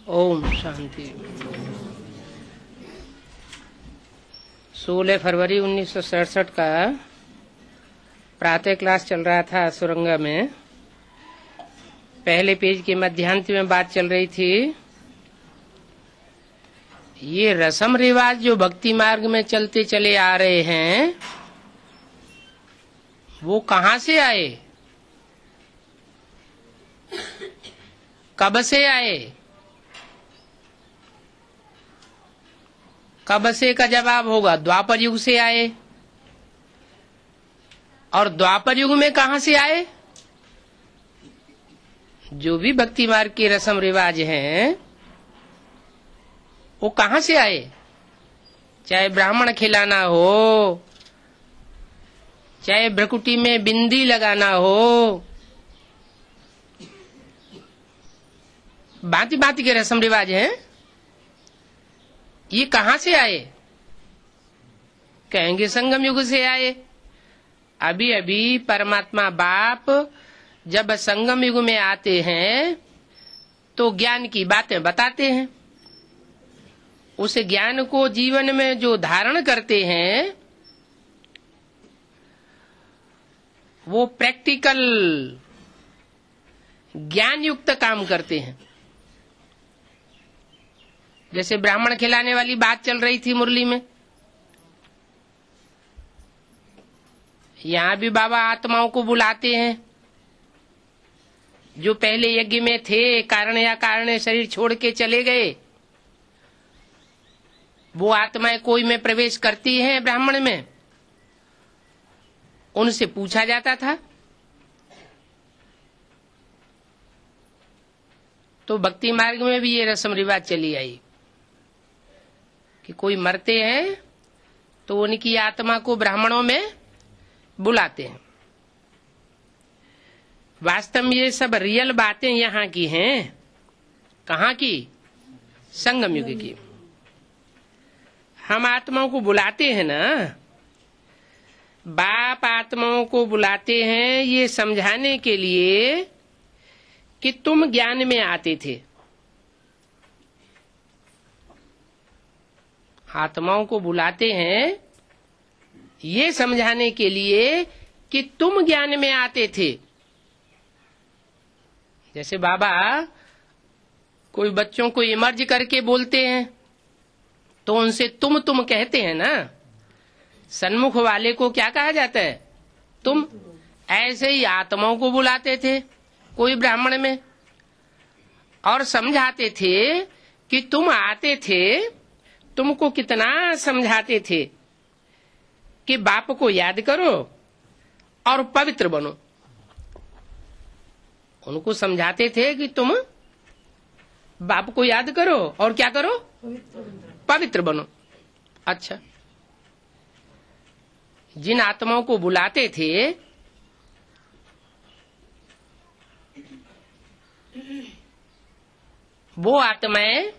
ओम शांति। 16 फरवरी 1967 का प्रातः क्लास चल रहा था सुरंगा में। पहले पेज के मध्यांत में बात चल रही थी, ये रस्म रिवाज जो भक्ति मार्ग में चलते चले आ रहे हैं वो कहाँ से आए, कब से आए? कब से का जवाब होगा द्वापर युग से आए। और द्वापर युग में कहां से आए? जो भी भक्ति मार्ग के रस्म रिवाज हैं वो कहां से आए? चाहे ब्राह्मण खिलाना हो, चाहे भ्रकुटी में बिंदी लगाना हो, भांति भांति के रस्म रिवाज हैं, ये कहां से आए? कहेंगे संगम युग से आए। अभी अभी परमात्मा बाप जब संगम युग में आते हैं तो ज्ञान की बातें बताते हैं। उस ज्ञान को जीवन में जो धारण करते हैं वो प्रैक्टिकल ज्ञान युक्त काम करते हैं। जैसे ब्राह्मण खिलाने वाली बात चल रही थी मुरली में, यहाँ भी बाबा आत्माओं को बुलाते हैं जो पहले यज्ञ में थे, कारण या कारण शरीर छोड़ के चले गए। वो आत्माएं कोई में प्रवेश करती हैं ब्राह्मण में, उनसे पूछा जाता था। तो भक्ति मार्ग में भी ये रस्म रिवाज चली आई कि कोई मरते हैं तो उनकी आत्मा को ब्राह्मणों में बुलाते हैं। वास्तव में ये सब रियल बातें यहाँ की हैं। कहाँ की? संगम युग की। हम आत्माओं को बुलाते हैं ना, बाप आत्माओं को बुलाते हैं ये समझाने के लिए कि तुम ज्ञान में आते थे। आत्माओं को बुलाते हैं ये समझाने के लिए कि तुम ज्ञान में आते थे। जैसे बाबा कोई बच्चों को इमर्ज करके बोलते हैं तो उनसे तुम कहते हैं ना। सन्मुख वाले को क्या कहा जाता है? तुम। ऐसे ही आत्माओं को बुलाते थे कोई ब्राह्मण में और समझाते थे कि तुम आते थे, तुमको कितना समझाते थे कि बाप को याद करो और पवित्र बनो। उनको समझाते थे कि तुम बाप को याद करो और क्या करो? पवित्र बनो। अच्छा, जिन आत्माओं को बुलाते थे वो आत्माएं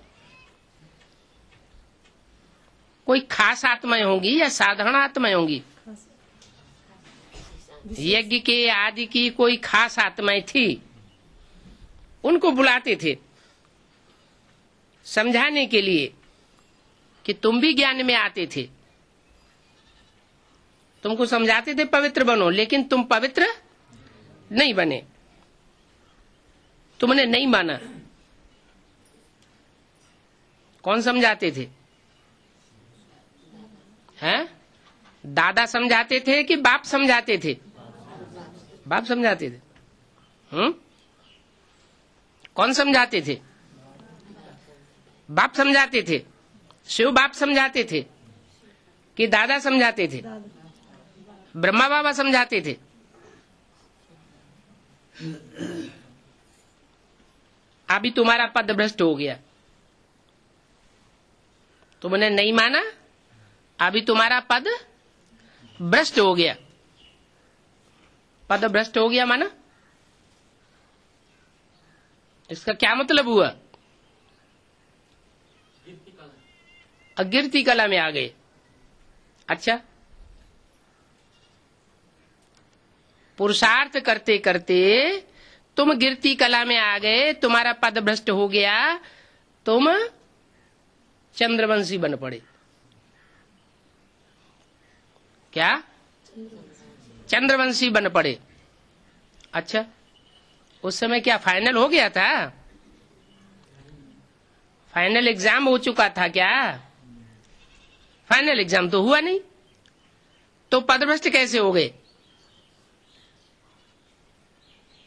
कोई खास आत्माएं होंगी या साधारण आत्माएं होंगी? यज्ञ के आदि की कोई खास आत्माएं थी, उनको बुलाते थे समझाने के लिए कि तुम भी ज्ञान में आते थे। तुमको समझाते थे पवित्र बनो, लेकिन तुम पवित्र नहीं बने, तुमने नहीं माना। कौन समझाते थे? हैं? दादा समझाते थे कि बाप समझाते थे? बाप समझाते थे। कौन समझाते थे? बाप समझाते थे। शिव बाप समझाते थे कि दादा समझाते थे? ब्रह्मा बाबा समझाते थे। अभी तुम्हारा पद भ्रष्ट हो गया, तुमने नहीं माना, अभी तुम्हारा पद भ्रष्ट हो गया। पद भ्रष्ट हो गया माना इसका क्या मतलब हुआ? अगिरती कला में आ गए। अच्छा, पुरुषार्थ करते करते तुम गिरती कला में आ गए, तुम्हारा पद भ्रष्ट हो गया, तुम चंद्रवंशी बन पड़े। क्या? चंद्रवंशी बन पड़े। अच्छा, उस समय क्या फाइनल हो गया था? फाइनल एग्जाम हो चुका था क्या? फाइनल एग्जाम तो हुआ नहीं, तो पदभ्रष्ट कैसे हो गए?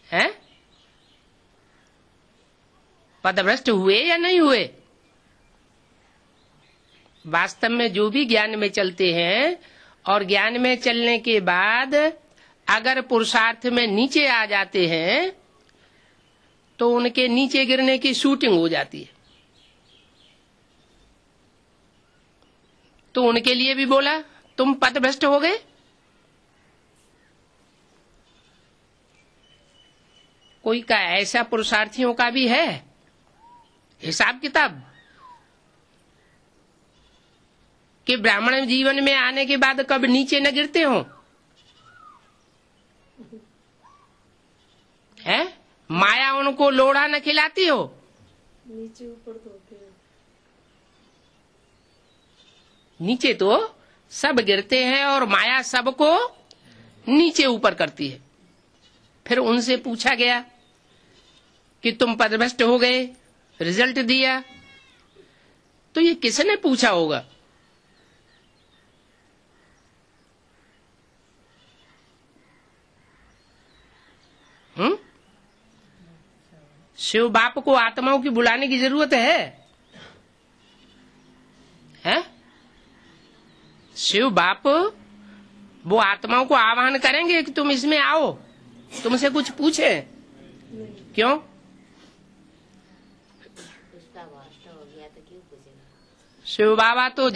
हैं? पदभ्रष्ट हुए या नहीं हुए? वास्तव में जो भी ज्ञान में चलते हैं और ज्ञान में चलने के बाद अगर पुरुषार्थ में नीचे आ जाते हैं तो उनके नीचे गिरने की शूटिंग हो जाती है। तो उनके लिए भी बोला तुम पदभ्रष्ट हो गए। कोई का ऐसा पुरुषार्थियों का भी है हिसाब किताब कि ब्राह्मण जीवन में आने के बाद कब नीचे न गिरते हो? है? माया उनको लोढ़ा न खिलाती हो? नीचे ऊपर तो होते हैं। नीचे तो सब गिरते हैं और माया सबको नीचे ऊपर करती है। फिर उनसे पूछा गया कि तुम पदभ्रष्ट हो गए, रिजल्ट दिया, तो ये किसने पूछा होगा? शिव बाप को आत्माओं की बुलाने की जरूरत है? हैं? शिव बाप वो आत्माओं को आह्वान करेंगे कि तुम इसमें आओ, तुमसे कुछ पूछे? क्यों? उसका वास्ता हो गया तो क्यों पूछेगा? शिव बाबा तो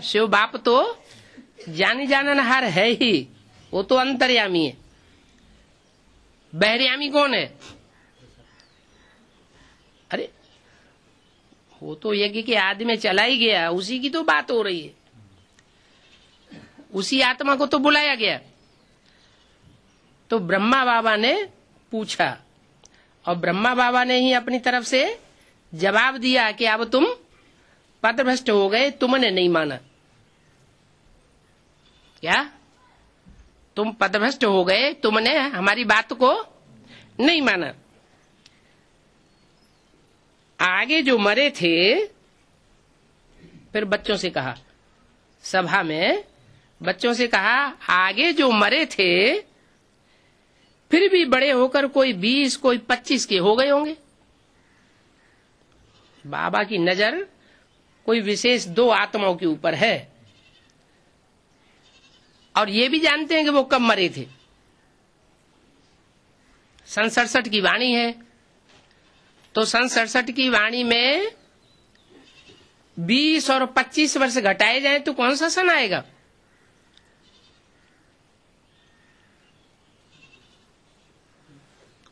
शिव बाप तो जानी जाननहार है ही, वो तो अंतर्यामी है। बहरयामी कौन है? अरे वो तो यज्ञ के आदि में चला ही गया, उसी की तो बात हो रही है। उसी आत्मा को तो बुलाया गया। तो ब्रह्मा बाबा ने पूछा और ब्रह्मा बाबा ने ही अपनी तरफ से जवाब दिया कि अब तुम पदभ्रष्ट हो गए, तुमने नहीं माना। क्या? तुम पदभ्रष्ट हो गए, तुमने हमारी बात को नहीं माना। आगे जो मरे थे, फिर बच्चों से कहा, सभा में बच्चों से कहा, आगे जो मरे थे फिर भी बड़े होकर कोई 20 कोई 25 के हो गए होंगे। बाबा की नजर कोई विशेष 2 आत्माओं के ऊपर है और ये भी जानते हैं कि वो कब मरे थे। सन 67 की वाणी है, तो सन 67 की वाणी में 20 और 25 वर्ष घटाए जाए तो कौन सा सन आएगा?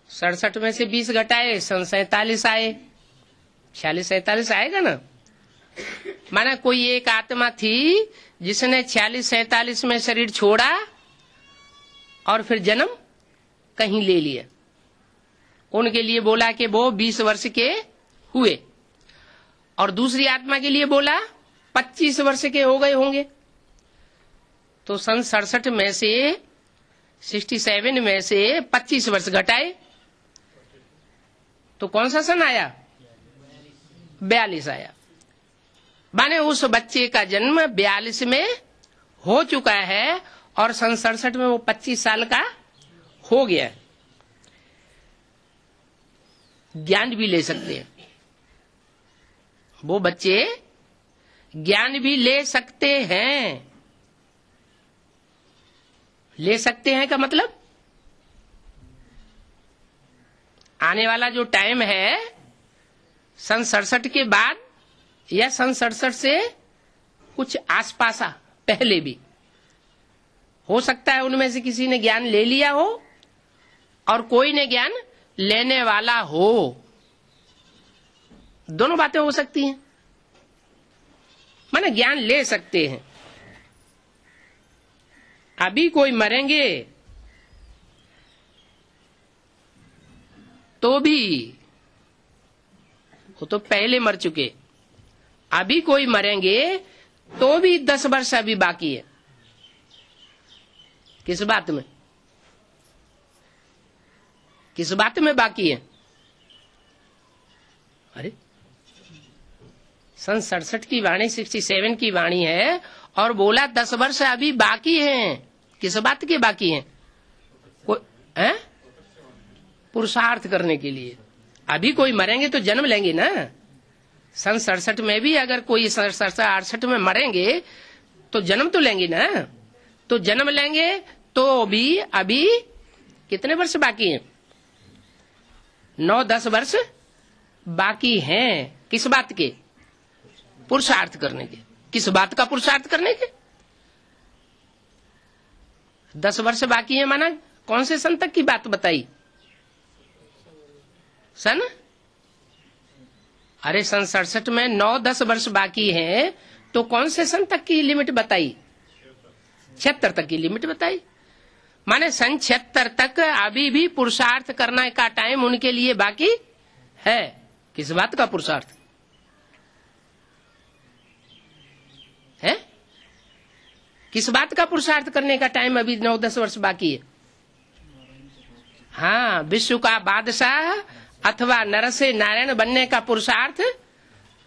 सड़सठ में से 20 घटाए सन 47 आए, 46-47 आएगा ना। माना कोई एक आत्मा थी जिसने 46-47 में शरीर छोड़ा और फिर जन्म कहीं ले लिया। उनके लिए बोला कि वो 20 वर्ष के हुए और दूसरी आत्मा के लिए बोला 25 वर्ष के हो गए होंगे। तो सन 67 में से 67 में से 25 वर्ष घटाए तो कौन सा सन आया? 42 आया। माने उस बच्चे का जन्म 42 में हो चुका है और सन 67 में वो 25 साल का हो गया। ज्ञान भी ले सकते हैं वो बच्चे, ज्ञान भी ले सकते हैं। ले सकते हैं का मतलब आने वाला जो टाइम है सन 67 के बाद या सन 67 से कुछ आसपास पहले भी हो सकता है उनमें से किसी ने ज्ञान ले लिया हो और कोई ने ज्ञान लेने वाला हो। दोनों बातें हो सकती हैं। माने ज्ञान ले सकते हैं। अभी कोई मरेंगे तो भी वो तो पहले मर चुके। अभी कोई मरेंगे तो भी 10 वर्ष अभी बाकी है। किस बात में? किस बात में बाकी है? अरे सन 67 की वाणी 67 की वाणी है और बोला 10 वर्ष अभी बाकी हैं। किस बात के बाकी हैं? है पुरुषार्थ करने के लिए। अभी कोई मरेंगे तो जन्म लेंगे ना। सन 67 में भी अगर कोई 67-68 में मरेंगे तो जन्म तो लेंगे ना। तो जन्म लेंगे तो भी अभी कितने वर्ष बाकी हैं? 9-10 वर्ष बाकी हैं। किस बात के? पुरुषार्थ करने के। किस बात का पुरुषार्थ करने के? 10 वर्ष बाकी है माना कौन से सन तक की बात बताई? सन अरे सन 67 में 9-10 वर्ष बाकी है तो कौन से सन तक की लिमिट बताई? 76 तक की लिमिट बताई। माने सन 76 तक अभी भी पुरुषार्थ करने का टाइम उनके लिए बाकी है। किस बात का पुरुषार्थ है? किस बात का पुरुषार्थ करने का टाइम अभी 9-10 वर्ष बाकी है? हाँ, विश्व का बादशाह अथवा नर से नारायण बनने का पुरुषार्थ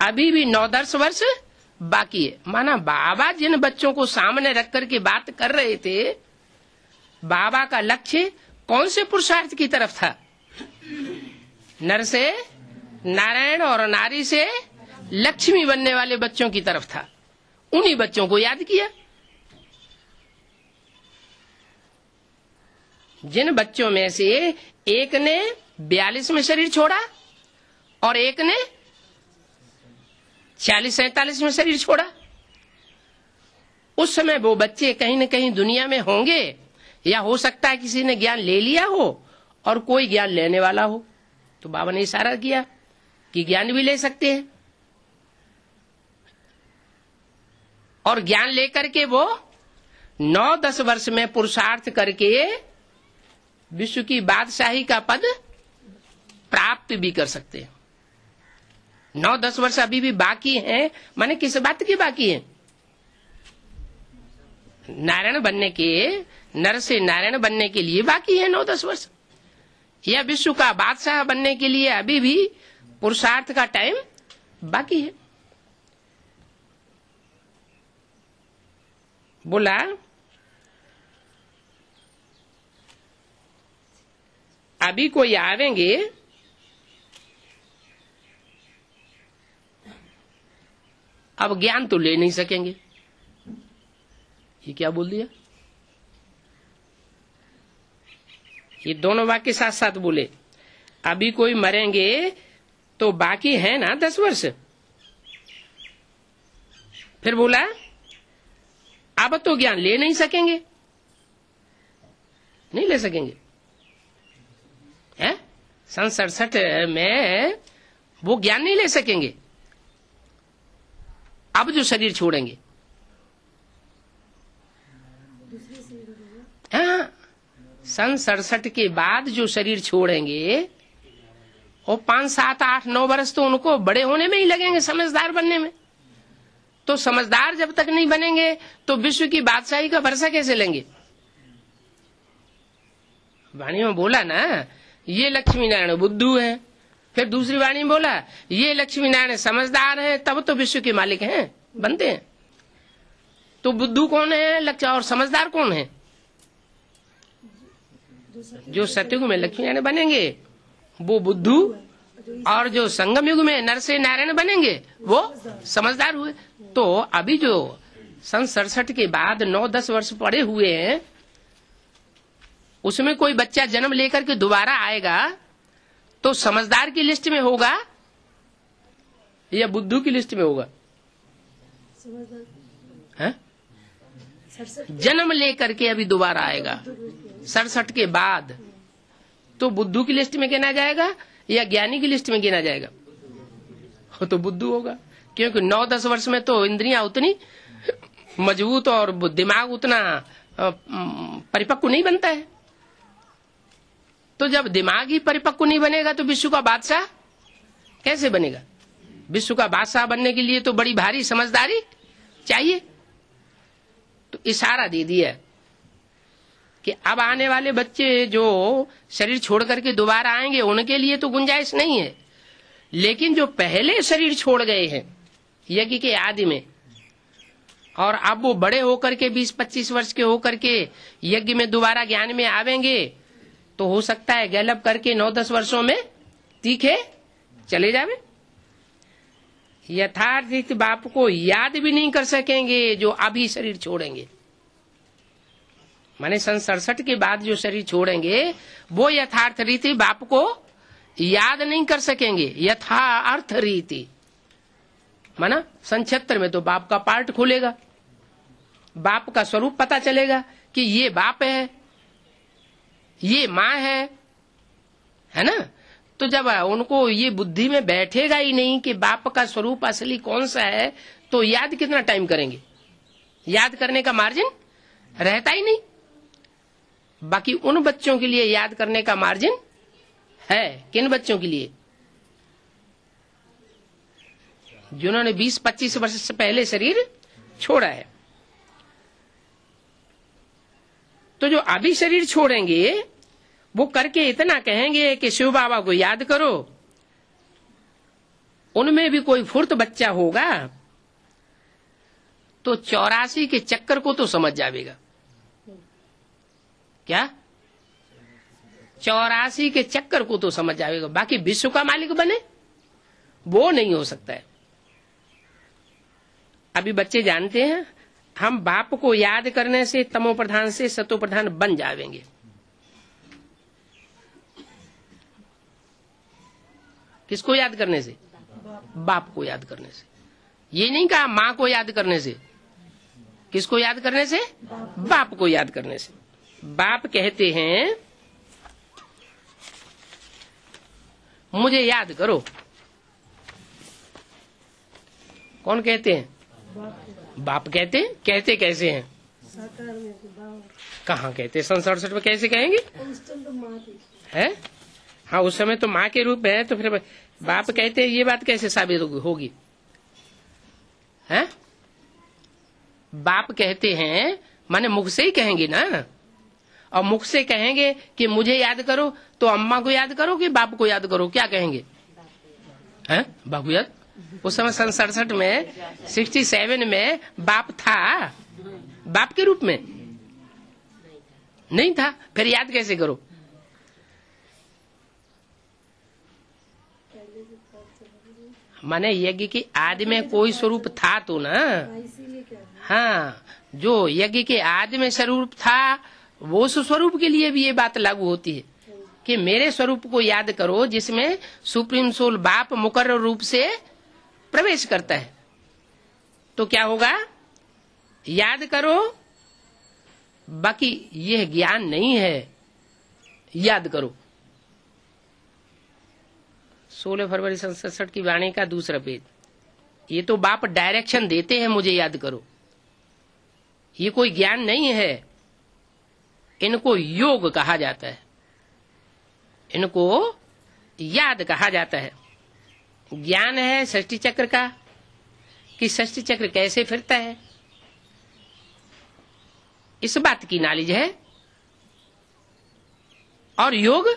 अभी भी 9-10 वर्ष बाकी है। माना बाबा जिन बच्चों को सामने रख करके बात कर रहे थे, बाबा का लक्ष्य कौन से पुरुषार्थ की तरफ था? नर से नारायण और नारी से लक्ष्मी बनने वाले बच्चों की तरफ था। उन्हीं बच्चों को याद किया। जिन बच्चों में से एक ने 42 में शरीर छोड़ा और एक ने 40-47 में शरीर छोड़ा, उस समय वो बच्चे कहीं न कहीं दुनिया में होंगे, या हो सकता है किसी ने ज्ञान ले लिया हो और कोई ज्ञान लेने वाला हो। तो बाबा ने इशारा किया कि ज्ञान भी ले सकते हैं और ज्ञान लेकर के वो 9-10 वर्ष में पुरुषार्थ करके विश्व की बादशाही का पद प्राप्त भी कर सकते हैं। 9-10 वर्ष अभी भी बाकी हैं। माने किस बात की बाकी है? नारायण बनने के, नर से नारायण बनने के लिए बाकी है 9-10 वर्ष, या विश्व का बादशाह बनने के लिए अभी भी पुरुषार्थ का टाइम बाकी है। बोला अभी कोई आवेंगे अब ज्ञान तो ले नहीं सकेंगे। ये क्या बोल दिया? ये दोनों वाक्य साथ साथ बोले। अभी कोई मरेंगे तो बाकी है ना 10 वर्ष। फिर बोला अब तो ज्ञान ले नहीं सकेंगे। नहीं ले सकेंगे है? सन 67 में वो ज्ञान नहीं ले सकेंगे। अब जो शरीर छोड़ेंगे, हाँ, सन 67 के बाद जो शरीर छोड़ेंगे वो 5, 7, 8, 9 वर्ष तो उनको बड़े होने में ही लगेंगे, समझदार बनने में। तो समझदार जब तक नहीं बनेंगे तो विश्व की बादशाही का भरोसा कैसे लेंगे? वाणी में बोला ना ये लक्ष्मी नारायण बुद्धू है, फिर दूसरी वाणी में बोला ये लक्ष्मी नारायण समझदार है, तब तो विश्व के मालिक हैं, बनते हैं। तो बुद्धू कौन है लक्ष्य और समझदार कौन है? जो सतयुग में लक्ष्मी नारायण बनेंगे वो बुद्धू, और जो संगम युग में नर से नारायण बनेंगे वो समझदार हुए। तो अभी जो सन 67 के बाद 9-10 वर्ष पड़े हुए हैं, उसमें कोई बच्चा जन्म लेकर के दोबारा आएगा तो समझदार की लिस्ट में होगा या बुद्धू की लिस्ट में होगा? है? जन्म लेकर के अभी दोबारा आएगा 67 के बाद तो बुद्धू की लिस्ट में गिना जाएगा या ज्ञानी की लिस्ट में गिना जाएगा? वो तो बुद्धू होगा, क्योंकि 9-10 वर्ष में तो इंद्रियां उतनी मजबूत और दिमाग उतना परिपक्व नहीं बनता है। तो जब दिमाग ही परिपक्व नहीं बनेगा तो विश्व का बादशाह कैसे बनेगा? विश्व का बादशाह बनने के लिए तो बड़ी भारी समझदारी चाहिए। तो इशारा दे दिया कि अब आने वाले बच्चे जो शरीर छोड़ करके दोबारा आएंगे उनके लिए तो गुंजाइश नहीं है, लेकिन जो पहले शरीर छोड़ गए हैं यज्ञ के आदि में, और अब वो बड़े होकर के 20-25 वर्ष के होकर के यज्ञ में दोबारा ज्ञान में आवेंगे, तो हो सकता है गैलप करके 9-10 वर्षों में तीखे चले जावे। यथार्थ बाप को याद भी नहीं कर सकेंगे जो अभी शरीर छोड़ेंगे। माने 67 के बाद जो शरीर छोड़ेंगे वो यथार्थ रीति बाप को याद नहीं कर सकेंगे। यथार्थ रीति माना 76 में तो बाप का पार्ट खुलेगा, बाप का स्वरूप पता चलेगा कि ये बाप है, ये माँ है ना। तो जब उनको ये बुद्धि में बैठेगा ही नहीं कि बाप का स्वरूप असली कौन सा है, तो याद कितना टाइम करेंगे, याद करने का मार्जिन रहता ही नहीं। बाकी उन बच्चों के लिए याद करने का मार्जिन है। किन बच्चों के लिए? जिन्होंने 20-25 वर्ष से पहले शरीर छोड़ा है। तो जो अभी शरीर छोड़ेंगे वो करके इतना कहेंगे कि शिव बाबा को याद करो, उनमें भी कोई फुर्त बच्चा होगा तो 84 के चक्कर को तो समझ जाएगा। क्या 84 के चक्कर को तो समझ जाएगा, बाकी विश्व का मालिक बने वो नहीं हो सकता है। अभी बच्चे जानते हैं हम बाप को याद करने से तमो प्रधान से सतो प्रधान बन जाएंगे। किसको याद करने से? बाप को याद करने से। ये नहीं कहा माँ को याद करने से। किसको याद करने से? बाप को याद करने से। बाप कहते हैं मुझे याद करो। कौन कहते हैं? बाप कहते हैं। कहते कैसे हैं? कहाँ कहते? 67 में कैसे कहेंगे? है हाँ, उस समय तो माँ के रूप में है, तो फिर बाप कहते हैं, ये बात कैसे साबित होगी? है बाप कहते हैं माने मुख से ही कहेंगे ना, और मुख से कहेंगे कि मुझे याद करो, तो अम्मा को याद करो कि बाप को याद करो? क्या कहेंगे? हैं बाप को याद। उस समय 67 में 67 में बाप था? बाप के रूप में नहीं था, फिर याद कैसे करो? माने यज्ञ के आदि में कोई स्वरूप था तो ना। हाँ, जो यज्ञ के आदि में स्वरूप था वो उस स्वरूप के लिए भी ये बात लागू होती है कि मेरे स्वरूप को याद करो जिसमें सुप्रीम सोल बाप मुकर्रर रूप से प्रवेश करता है। तो क्या होगा? याद करो। बाकी यह ज्ञान नहीं है, याद करो। 16 फरवरी 67 की वाणी का दूसरा पेज। ये तो बाप डायरेक्शन देते हैं मुझे याद करो, ये कोई ज्ञान नहीं है। इनको योग कहा जाता है, इनको याद कहा जाता है। ज्ञान है षष्ठी चक्र का कि षष्ठी चक्र कैसे फिरता है, इस बात की नॉलेज है। और योग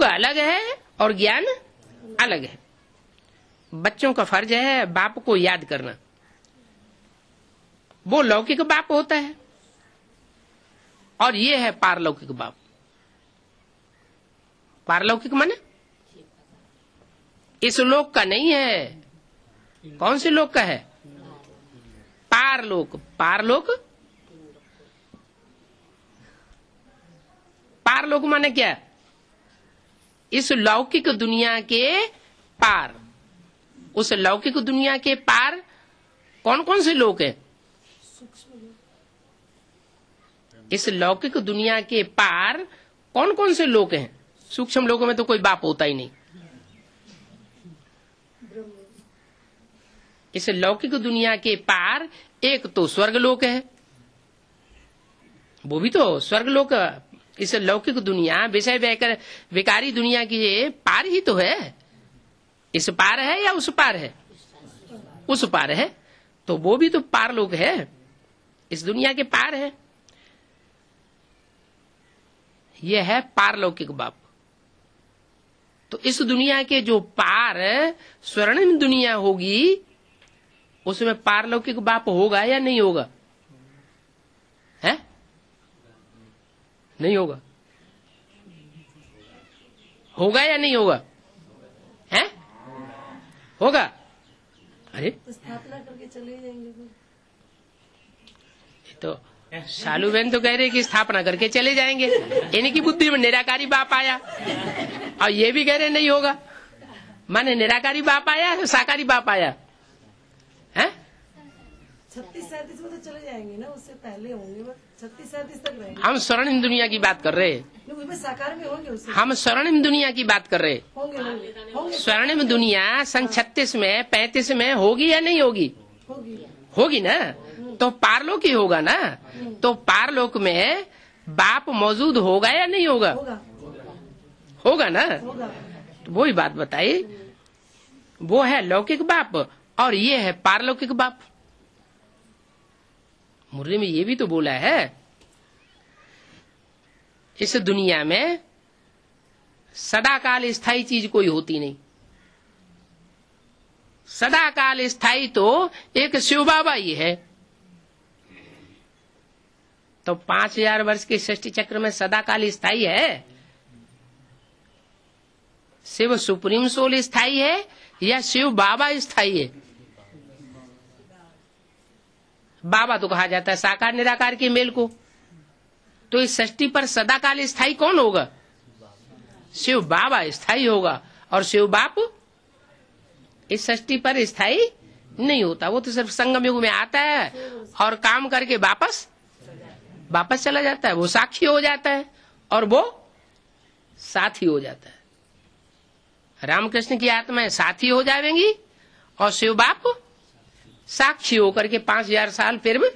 अलग है और ज्ञान अलग है। बच्चों का फर्ज है बाप को याद करना। वो लौकिक बाप होता है और ये है पारलौकिक बाप। पारलौकिक माने इस लोक का नहीं है। कौन से लोक का है? पारलोक। पारलोक, पारलोक माने क्या? इस लौकिक दुनिया के पार। उस लौकिक दुनिया के पार कौन कौन से लोक हैं? इस लौकिक दुनिया के पार कौन कौन से लोक हैं? सूक्ष्म लोकों में तो कोई बाप होता ही नहीं। इस लौकिक दुनिया के पार एक तो स्वर्ग लोक है, वो भी तो स्वर्ग लोक इस लौकिक दुनिया, विषय विकारी दुनिया की ये पार ही तो है। इस पार है या उस पार है? उस पार है। तो वो भी तो पारलोक है, इस दुनिया के पार है। यह है पारलौकिक बाप। तो इस दुनिया के जो पार स्वर्णिम दुनिया होगी, उसमें पारलौकिक बाप होगा या नहीं होगा? है? नहीं होगा? होगा या नहीं होगा? है? होगा? अरे तो स्थापना करके चले जाएंगे तो शालू बहन तो कह रहे कि स्थापना करके चले जाएंगे, इनकी बुद्धि में निराकारी बाप आया, और ये भी कह रहे नहीं होगा। माने निराकारी बाप आया, साकारी बाप आया है? 36-37 में तो चले जाएंगे ना, उससे पहले होंगे, 36-37 तक रहेंगे। हम स्वर्णिम दुनिया की बात कर रहे हैं, उसमें साकार में होंगे उससे। हम स्वर्णिम दुनिया की बात कर रहे होंगे। स्वर्णिम दुनिया सन 36 में 35 में होगी या नहीं होगी? होगी ना। तो पारलोक ही होगा ना। तो पारलोक में बाप मौजूद होगा या नहीं होगा? होगा ना। तो वही बात बताई, वो है लौकिक बाप और ये है पारलौकिक बाप। मुरली में ये भी तो बोला है, इस दुनिया में सदाकाल स्थायी चीज कोई होती नहीं। सदाकाल स्थायी तो एक शिव बाबा ही है। तो 5000 वर्ष के सृष्टि चक्र में सदाकाल स्थायी है? शिव सुप्रीम सोल स्थायी है या शिव बाबा स्थायी है? बाबा तो कहा जाता है साकार निराकार के मेल को। तो इस सृष्टि पर सदाकाल स्थायी कौन होगा? शिव बाबा स्थायी होगा, और शिव बाप इस सृष्टि पर स्थायी नहीं होता। वो तो सिर्फ संगम युग में आता है और काम करके वापस चला जाता है। वो साक्षी हो जाता है और वो साथी हो जाता है। रामकृष्ण की आत्माएं साथी हो जाएंगी और शिव बाप साक्षी होकर के 5000 साल फिर भी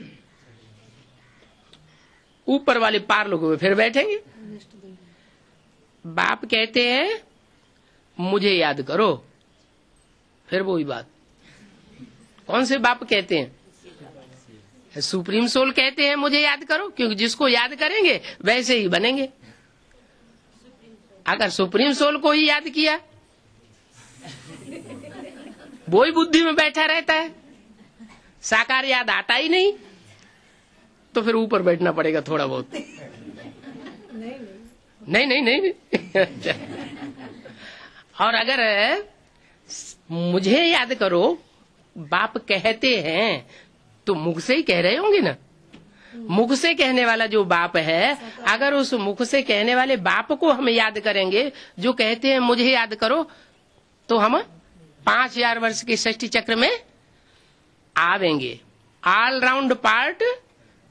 ऊपर वाले पारलोक में फिर बैठेंगे। बाप कहते हैं मुझे याद करो, फिर वही बात। कौन से बाप कहते हैं? सुप्रीम सोल कहते हैं मुझे याद करो, क्योंकि जिसको याद करेंगे वैसे ही बनेंगे। अगर सुप्रीम सोल को ही याद किया, वो ही बुद्धि में बैठा रहता है, साकार याद आता ही नहीं, तो फिर ऊपर बैठना पड़ेगा थोड़ा बहुत। नहीं। और अगर मुझे याद करो बाप कहते हैं तो मुख से ही कह रहे होंगे ना। मुख से कहने वाला जो बाप है, अगर उस मुख से कहने वाले बाप को हम याद करेंगे जो कहते हैं मुझे याद करो, तो हम 5000 वर्ष के सृष्टि चक्र में आवेंगे, ऑल राउंड पार्ट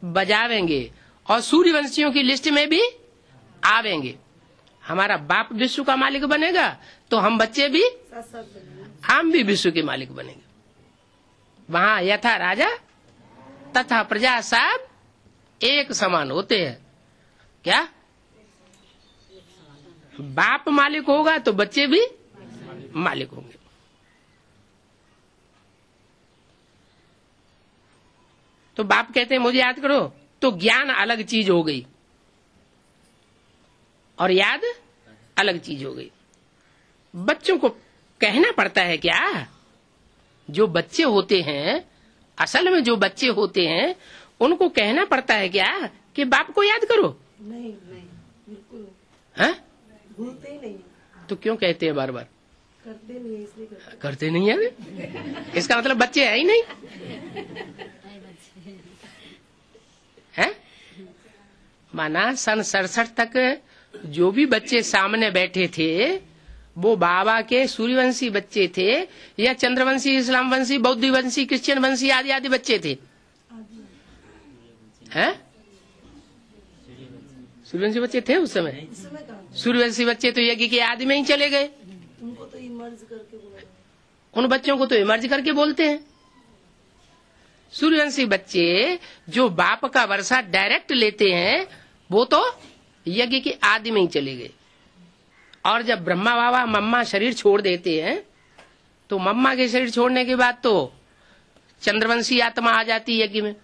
बजावेंगे और सूर्यवंशियों की लिस्ट में भी आवेंगे। हमारा बाप विश्व का मालिक बनेगा तो हम बच्चे भी, हम भी विश्व के मालिक बनेंगे। वहां यथा राजा तथा प्रजा सब एक समान होते हैं। क्या बाप मालिक होगा तो बच्चे भी मालिक होंगे। तो बाप कहते हैं मुझे याद करो, तो ज्ञान अलग चीज हो गई और याद अलग चीज हो गई। बच्चों को कहना पड़ता है क्या? जो बच्चे होते हैं, असल में जो बच्चे होते हैं उनको कहना पड़ता है क्या कि बाप को याद करो? नहीं, बिल्कुल है? भूलते ही नहीं। तो क्यों कहते हैं बार बार? करते नहीं है, इसलिए करते नहीं है। इसका मतलब बच्चे है ही नहीं है। माना सन 67 तक जो भी बच्चे सामने बैठे थे वो बाबा के सूर्यवंशी बच्चे थे या चंद्रवंशी, इस्लाम वंशी, बौद्ध वंशी, क्रिश्चियन वंशी आदि आदि बच्चे थे। हैं? सूर्यवंशी बच्चे थे उस समय। सूर्यवंशी बच्चे तो यज्ञ के आदि में ही चले गए। उनको तो इमर्ज करके बोला, उन बच्चों को तो इमर्ज करके बोलते हैं। सूर्यवंशी बच्चे जो बाप का वर्षा डायरेक्ट लेते हैं वो तो यज्ञ के आदि में ही चले गए। और जब ब्रह्मा बाबा मम्मा शरीर छोड़ देते हैं तो मम्मा के शरीर छोड़ने के बाद तो चंद्रवंशी आत्मा आ जाती है यज्ञ में,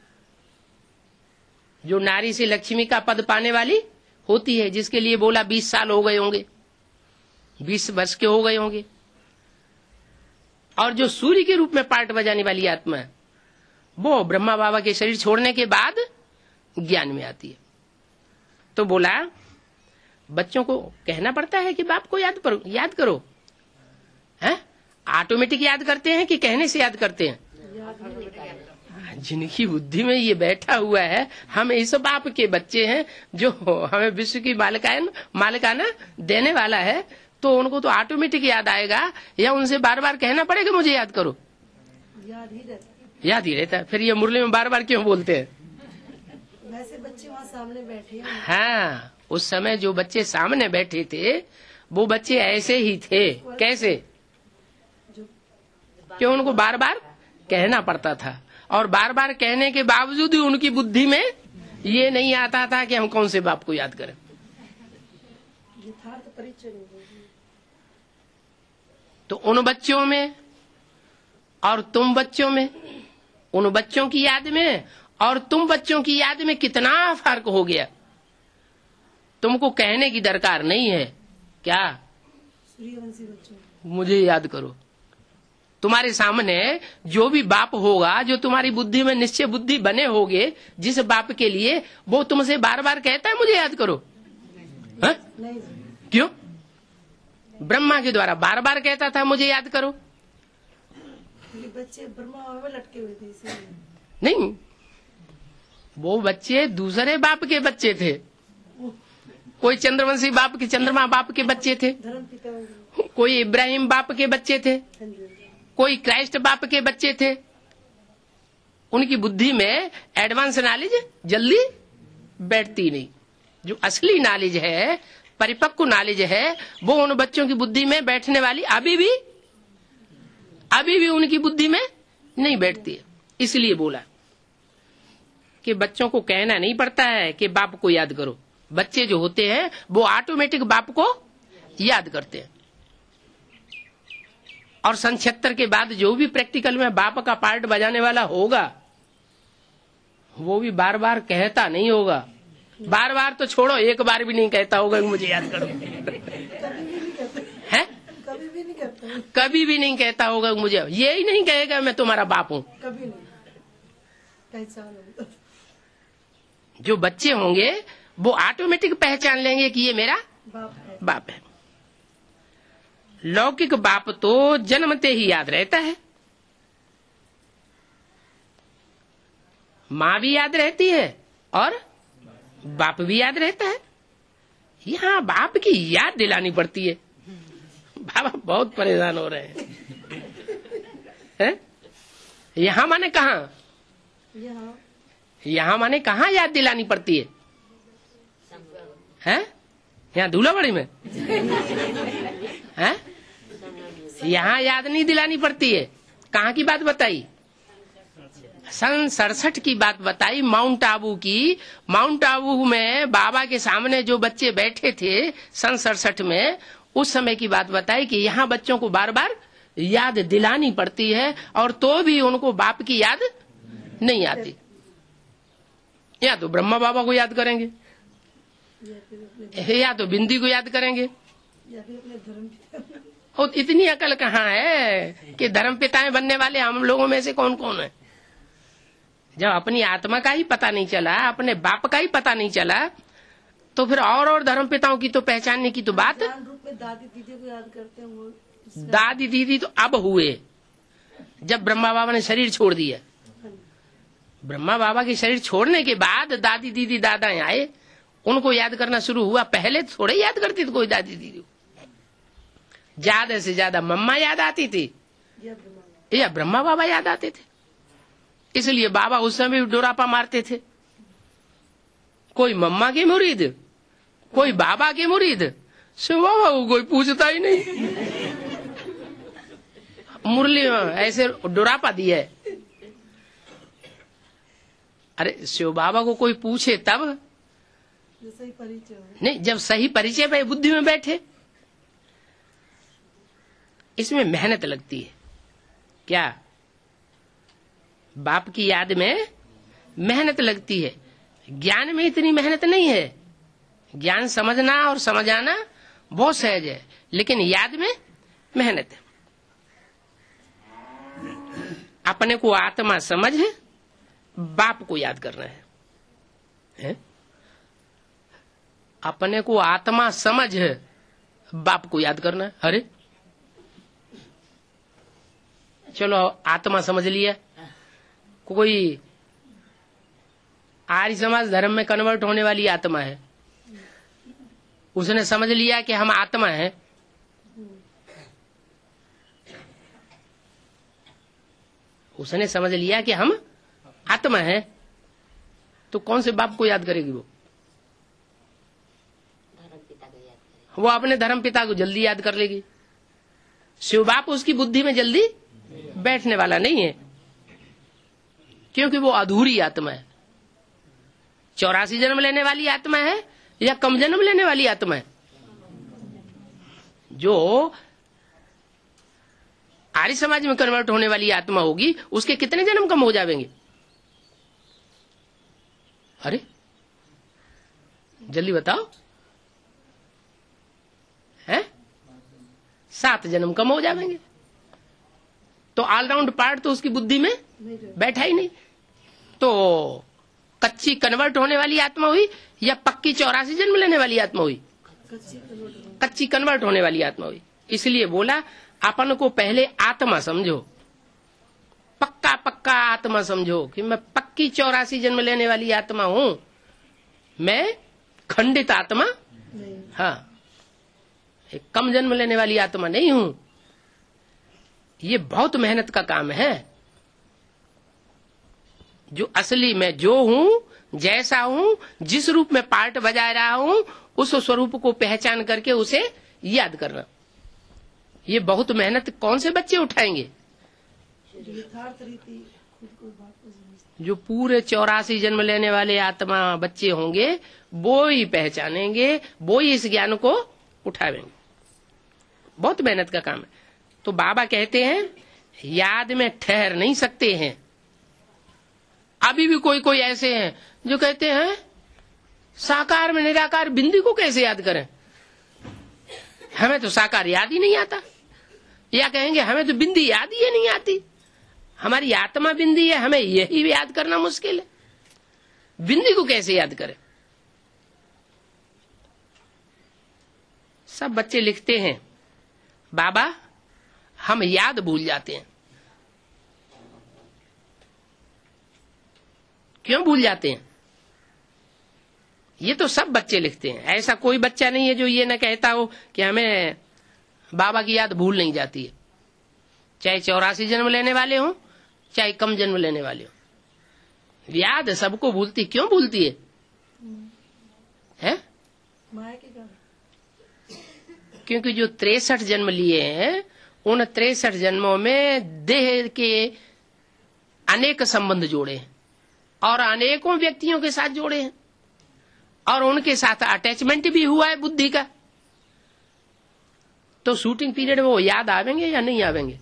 जो नारी से लक्ष्मी का पद पाने वाली होती है, जिसके लिए बोला 20 साल हो गए होंगे, 20 वर्ष के हो गए होंगे। और जो सूर्य के रूप में पार्ट बजाने वाली आत्मा है वो ब्रह्मा बाबा के शरीर छोड़ने के बाद ज्ञान में आती है। तो बोला बच्चों को कहना पड़ता है कि बाप को याद करो, हैं? ऑटोमेटिक याद करते हैं कि कहने से याद करते हैं? जिनकी बुद्धि में ये बैठा हुआ है, हम इस बाप के बच्चे हैं जो हमें विश्व की मालिकाना देने वाला है, तो उनको तो ऑटोमेटिक याद आएगा, या उनसे बार बार कहना पड़ेगा मुझे याद करो? याद ही रहता है। फिर ये मुरली में बार बार क्यों बोलते हैं? वैसे बच्चे वहाँ सामने बैठे हैं। हाँ, उस समय जो बच्चे सामने बैठे थे वो बच्चे ऐसे ही थे। कैसे? क्यों? उनको बार बार कहना पड़ता था, और बार बार कहने के बावजूद ही उनकी बुद्धि में ये नहीं आता था कि हम कौन से बाप को याद करें। यथार्थ परिचय नहीं। तो उन बच्चों में और तुम बच्चों में, उन बच्चों की याद में और तुम बच्चों की याद में कितना फर्क हो गया। तुमको कहने की दरकार नहीं है क्या सूर्यवंशी बच्चों मुझे याद करो। तुम्हारे सामने जो भी बाप होगा, जो तुम्हारी बुद्धि में निश्चय बुद्धि बने होगे जिस बाप के लिए, वो तुमसे बार बार कहता है मुझे याद करो। हा? नहीं। क्यों? ब्रह्मा के द्वारा बार बार कहता था मुझे याद करो। बच्चे ब्रह्मा में लटके हुए थे इसीलिए। नहीं, वो बच्चे दूसरे बाप के बच्चे थे। कोई चंद्रवंशी बाप के, चंद्रमा बाप के बच्चे थे, धर्म पिता, कोई इब्राहिम बाप के बच्चे थे, कोई क्राइस्ट बाप के बच्चे थे। उनकी बुद्धि में एडवांस नॉलेज जल्दी बैठती नहीं। जो असली नॉलेज है, परिपक्व नॉलेज है, वो उन बच्चों की बुद्धि में बैठने वाली अभी भी उनकी बुद्धि में नहीं बैठती है। इसलिए बोला कि बच्चों को कहना नहीं पड़ता है कि बाप को याद करो। बच्चे जो होते हैं वो ऑटोमेटिक बाप को याद करते हैं। और सन 76 के बाद जो भी प्रैक्टिकल में बाप का पार्ट बजाने वाला होगा वो भी बार बार कहता नहीं होगा। बार बार तो छोड़ो, एक बार भी नहीं कहता होगा मुझे याद करो। है? कभी भी नहीं कहता होगा मुझे, ये ही नहीं कहेगा मैं तुम्हारा बाप हूँ। कभी नहीं। पहचान होगा। जो बच्चे होंगे वो ऑटोमेटिक पहचान लेंगे कि ये मेरा बाप है। लौकिक बाप तो जन्मते ही याद रहता है। माँ भी याद रहती है और बाप भी याद रहता है। यहाँ बाप की याद दिलानी पड़ती है। बाबा बहुत परेशान हो रहे हैं। यहाँ माने कहाँ? यहाँ माने कहाँ याद दिलानी पड़ती है? हैं? यहाँ धूलाबाड़ी में हैं? यहाँ याद नहीं दिलानी पड़ती है। कहाँ की बात बताई? सन 67 की बात बताई, माउंट आबू की। माउंट आबू में बाबा के सामने जो बच्चे बैठे थे सन 67 में, उस समय की बात बताई कि यहाँ बच्चों को बार बार याद दिलानी पड़ती है, और तो भी उनको बाप की याद नहीं आती। या तो ब्रह्मा बाबा को याद करेंगे, या तो बिंदी को याद करेंगे। और इतनी अकल कहाँ है कि धर्म पिताएं बनने वाले हम लोगों में से कौन कौन है? जब अपनी आत्मा का ही पता नहीं चला, अपने बाप का ही पता नहीं चला, तो फिर और धर्म पिताओं की तो पहचानने की तो बात। रूप में दादी दीदी को याद करते हैं वो। दादी दीदी तो अब हुए जब ब्रह्मा बाबा ने शरीर छोड़ दिया। ब्रह्मा बाबा के शरीर छोड़ने के बाद दादी दीदी दादाएं आए, उनको याद करना शुरू हुआ। पहले थोड़े याद करती थी कोई दादी दीदी को। ज्यादा से ज्यादा मम्मा याद आती थी या ब्रह्मा बाबा याद आते थे। इसलिए बाबा उस समय भी डोरापा मारते थे। कोई मम्मा के मुरीद, कोई बाबा के मुरीद, बाबा को कोई पूछता ही नहीं। मुरली ऐसे डोरापा दिया है। अरे शिव बाबा को कोई पूछे तब जैसे ही परिचय हो। नहीं, जब सही परिचय पे बुद्धि में बैठे, इसमें मेहनत लगती है। क्या? बाप की याद में मेहनत लगती है। ज्ञान में इतनी मेहनत नहीं है। ज्ञान समझना और समझ आना बहुत सहज है, लेकिन याद में मेहनत है। अपने को आत्मा समझ है, बाप को याद करना है? अपने को आत्मा समझ है, बाप को याद करना है। अरे चलो आत्मा समझ लिया, कोई आर्य समाज धर्म में कन्वर्ट होने वाली आत्मा है, उसने समझ लिया कि हम आत्मा हैं, उसने समझ लिया कि हम आत्मा हैं, तो कौन से बाप को याद करेगी वो? धर्म पिता को याद करें। वो अपने धर्म पिता को जल्दी याद कर लेगी। शिव बाप उसकी बुद्धि में जल्दी बैठने वाला नहीं है, क्योंकि वो अधूरी आत्मा है। 84 जन्म लेने वाली आत्मा है या कम जन्म लेने वाली आत्मा है? जो आर्य समाज में कन्वर्ट होने वाली आत्मा होगी, उसके कितने जन्म कम हो जाएंगे? अरे जल्दी बताओ। है 7 जन्म कम हो जाएंगे। तो ऑलराउंड पार्ट तो उसकी बुद्धि में बैठा ही नहीं। तो कच्ची कन्वर्ट होने वाली आत्मा हुई या पक्की 84 जन्म लेने वाली आत्मा हुई? कच्ची कन्वर्ट होने वाली आत्मा हुई। इसलिए बोला अपन को पहले आत्मा समझो, पक्का पक्का आत्मा समझो कि मैं पक्की 84 जन्म लेने वाली आत्मा हूं, मैं खंडित आत्मा, हाँ, एक कम जन्म लेने वाली आत्मा नहीं हूं। ये बहुत मेहनत का काम है। जो असली मैं जो हूं, जैसा हूं, जिस रूप में पार्ट बजा रहा हूं, उस स्वरूप को पहचान करके उसे याद करना, ये बहुत मेहनत कौन से बच्चे उठाएंगे? यथार्थ रीति खुद को बाप को समझते। जो पूरे 84 जन्म लेने वाले आत्मा बच्चे होंगे, वो ही पहचानेंगे, वो ही इस ज्ञान को उठावेंगे। बहुत मेहनत का काम है। तो बाबा कहते हैं याद में ठहर नहीं सकते हैं। अभी भी कोई कोई ऐसे हैं जो कहते हैं साकार में निराकार बिंदी को कैसे याद करें, हमें तो साकार याद ही नहीं आता। या कहेंगे हमें तो बिंदी याद ही नहीं आती, हमारी आत्मा बिंदी है, हमें यही याद करना मुश्किल है, बिंदी को कैसे याद करें। सब बच्चे लिखते हैं बाबा हम याद भूल जाते हैं। क्यों भूल जाते हैं? ये तो सब बच्चे लिखते हैं। ऐसा कोई बच्चा नहीं है जो ये न कहता हो कि हमें बाबा की याद भूल नहीं जाती है, चाहे 84 जन्म लेने वाले हो, चाहे कम जन्म लेने वाले हो। याद सबको भूलती, क्यों भूलती है? माया के कारण। क्योंकि जो 63 जन्म लिए हैं, उन 63 जन्मों में देह के अनेक संबंध जोड़े हैं और अनेकों व्यक्तियों के साथ जोड़े हैं, और उनके साथ अटैचमेंट भी हुआ है बुद्धि का। तो शूटिंग पीरियड में वो याद आवेंगे या नहीं आवेंगे?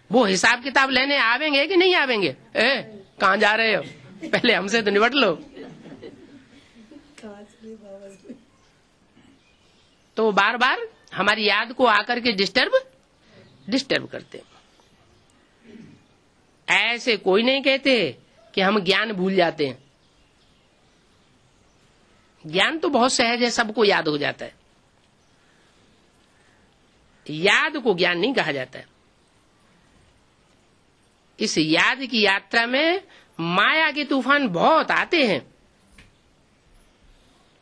वो हिसाब किताब लेने आवेंगे कि नहीं आवेंगे? कहाँ जा रहे हो, पहले हमसे तो निपट लो। तो बार बार हमारी याद को आकर के डिस्टर्ब करते। ऐसे कोई नहीं कहते कि हम ज्ञान भूल जाते हैं। ज्ञान तो बहुत सहज है, सबको याद हो जाता है। याद को ज्ञान नहीं कहा जाता है। इस याद की यात्रा में माया के तूफान बहुत आते हैं।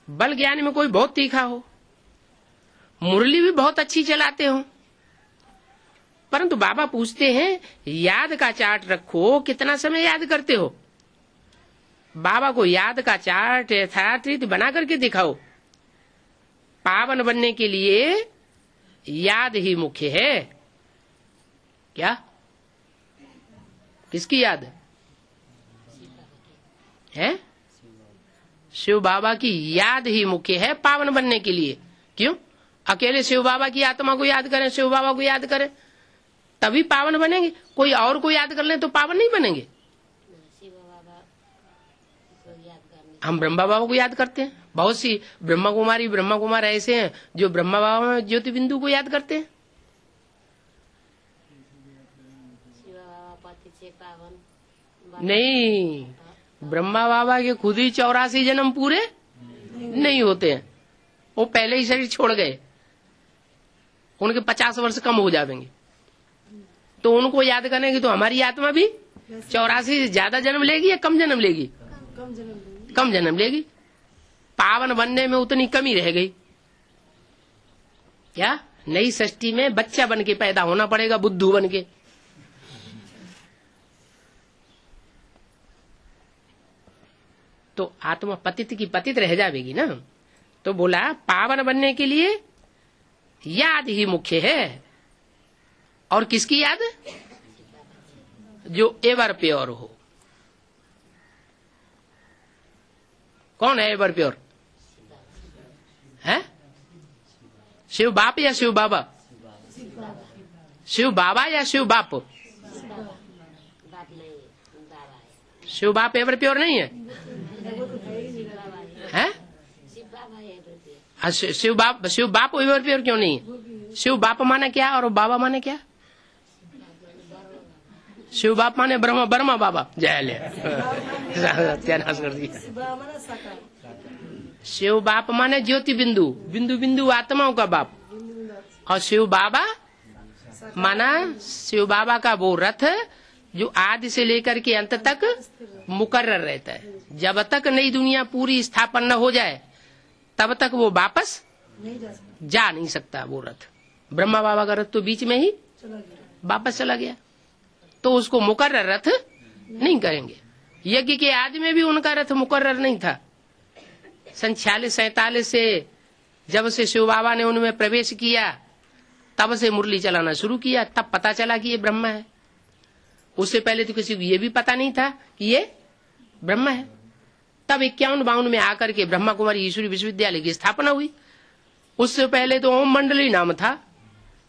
बल ज्ञान में कोई बहुत तीखा हो, मुरली भी बहुत अच्छी चलाते हो, परंतु बाबा पूछते हैं याद का चार्ट रखो, कितना समय याद करते हो? बाबा को याद का चार्ट यथार्थ बना करके दिखाओ। पावन बनने के लिए याद ही मुख्य है। क्या? किसकी याद है? शिव बाबा की याद ही मुख्य है पावन बनने के लिए। क्यों? अकेले शिव बाबा की आत्मा को याद करें, शिव बाबा को याद करें तभी पावन बनेंगे। कोई और को याद कर लें तो पावन नहीं बनेंगे। शिव बाबा को याद करने हम ब्रह्मा बाबा को याद करते हैं। बहुत सी ब्रह्मा कुमार ऐसे हैं जो ब्रह्मा बाबा में ज्योति बिंदु को याद करते हैं। शिव बाबा पति से पावन नहीं, ब्रह्मा बाबा के खुद ही 84 जन्म पूरे नहीं होते हैं। वो पहले ही शरीर छोड़ गए, उनके 50 वर्ष कम हो जाएंगे। तो उनको याद करने की तो हमारी आत्मा भी 84 से ज्यादा जन्म लेगी या कम जन्म लेगी? कम जन्म लेंगे। कम जन्म लेगी। पावन बनने में उतनी कमी रह गई। क्या? नई सृष्टि में बच्चा बन के पैदा होना पड़ेगा, बुद्धू बन के। तो आत्मा पतित की पतित रह जाएगी ना। तो बोला पावन बनने के लिए याद ही मुख्य है। और किसकी याद? जो एवर प्योर हो। कौन है एवर प्योर? है शिव बाप या शिव बाबा? शिव बाबा या शिव बाप? बाप नहीं बाबा है। शिव बाप एवर प्योर नहीं है? हैं? शिव बाबा है बोलते हैं। शिव बाप एवर प्योर क्यों नहीं है? शिव बाप माने क्या और बाबा माने क्या? शिव बाप माने ब्रह्मा बाबा। जय ले सत्यानाश कर दिया। हमारा साकार शिव बाप माने ज्योति बिंदु, बिंदु बिंदु आत्माओं का बाप। और शिव बाबा माना शिव बाबा का वो रथ जो आदि से लेकर के अंत तक मुकर्रर रहता है। जब तक नई दुनिया पूरी स्थापन न हो जाए तब तक वो वापस नहीं जा सकता, जा नहीं सकता। वो रथ ब्रह्मा बाबा का रथ तो बीच में ही चला गया। वापस चला गया, तो उसको मुकर्रर रथ नहीं करेंगे। यज्ञ के आदि में भी उनका रथ मुकर्रर नहीं था। 46-47 से जब से शिव बाबा ने उनमें प्रवेश किया तब से मुरली चलाना शुरू किया, तब पता चला कि ये ब्रह्मा है। उससे पहले तो किसी को ये भी पता नहीं था कि ये ब्रह्मा है। तब 51-52 में आकर के ब्रह्मा कुमारी ईश्वरी विश्वविद्यालय की स्थापना हुई। उससे पहले तो ओम मंडली नाम था,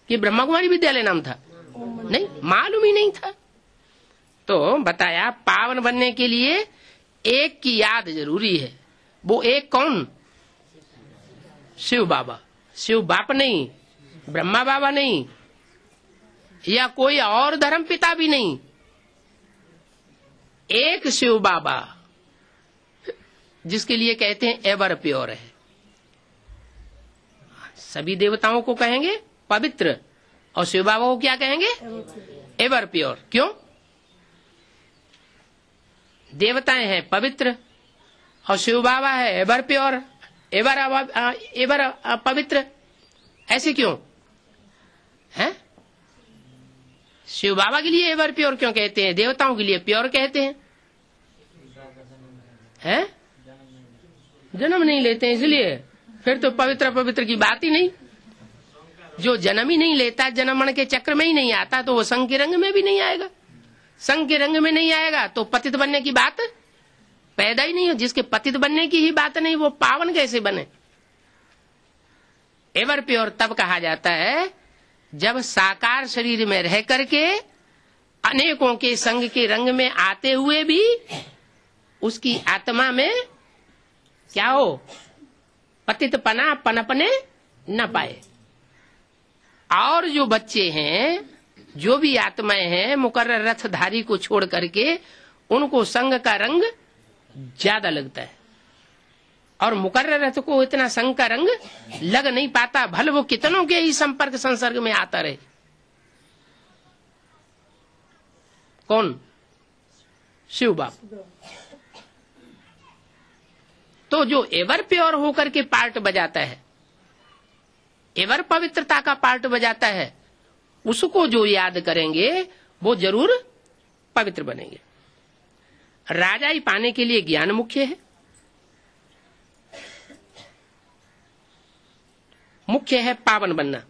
कि ब्रह्मा कुमारी विद्यालय नाम था नहीं, मालूम ही नहीं था। तो बताया पावन बनने के लिए एक की याद जरूरी है। वो एक कौन? शिव बाबा। शिव बाप नहीं, ब्रह्मा बाबा नहीं, या कोई और धर्म पिता भी नहीं, एक शिव बाबा, जिसके लिए कहते हैं एवर प्योर है। सभी देवताओं को कहेंगे पवित्र, और शिव बाबा को क्या कहेंगे? Ever pure. क्यों? देवताएं हैं पवित्र और शिव बाबा है एवर प्योर, एवर पवित्र। ऐसे क्यों है? शिव बाबा के लिए एवर प्योर क्यों कहते हैं? देवताओं के लिए प्योर कहते हैं। हैं? जन्म नहीं लेते हैं इसलिए। फिर तो पवित्र की बात ही नहीं। जो जन्म ही नहीं लेता, जन्मण के चक्र में ही नहीं आता, तो वो संघ के रंग में भी नहीं आएगा। संघ के रंग में नहीं आएगा तो पतित बनने की बात पैदा ही नहीं हो। जिसके पतित बनने की ही बात नहीं, वो पावन कैसे बने? एवर प्योर तब कहा जाता है जब साकार शरीर में रह करके अनेकों के संग के रंग में आते हुए भी उसकी आत्मा में क्या हो? पतित पना पनपने न पाए। और जो बच्चे हैं, जो भी आत्माएं हैं, मुकर्रर रथधारी को छोड़ करके उनको संग का रंग ज्यादा लगता है, और मुकर्रर रथ को इतना संग का रंग लग नहीं पाता, भले वो कितनों के ही संपर्क संसर्ग में आता रहे। कौन? शिव बाप। तो जो एवर प्योर होकर के पार्ट बजाता है, एवर पवित्रता का पार्ट बजाता है, उसको जो याद करेंगे वो जरूर पवित्र बनेंगे। राजाई पाने के लिए ज्ञान मुख्य है। मुख्य है पावन बनना।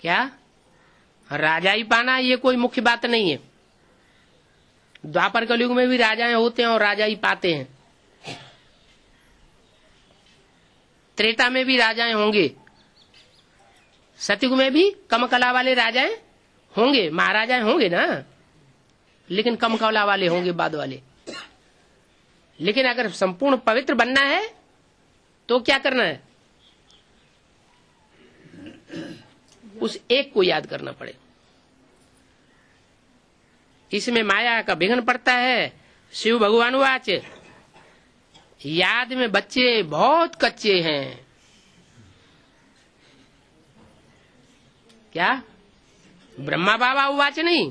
क्या? राजाई पाना ये कोई मुख्य बात नहीं है। द्वापर कलयुग में भी राजाएं होते हैं और राजा ही पाते हैं, त्रेता में भी राजाएं होंगे, सतयुग में भी कम कला वाले राजाएं होंगे, महाराजाएं होंगे ना, लेकिन कम कला वाले होंगे बाद वाले। लेकिन अगर संपूर्ण पवित्र बनना है तो क्या करना है? उस एक को याद करना पड़े। इसमें माया का विघ्न पड़ता है। शिव भगवान वाच, याद में बच्चे बहुत कच्चे हैं। क्या? ब्रह्मा बाबा उवाच नहीं,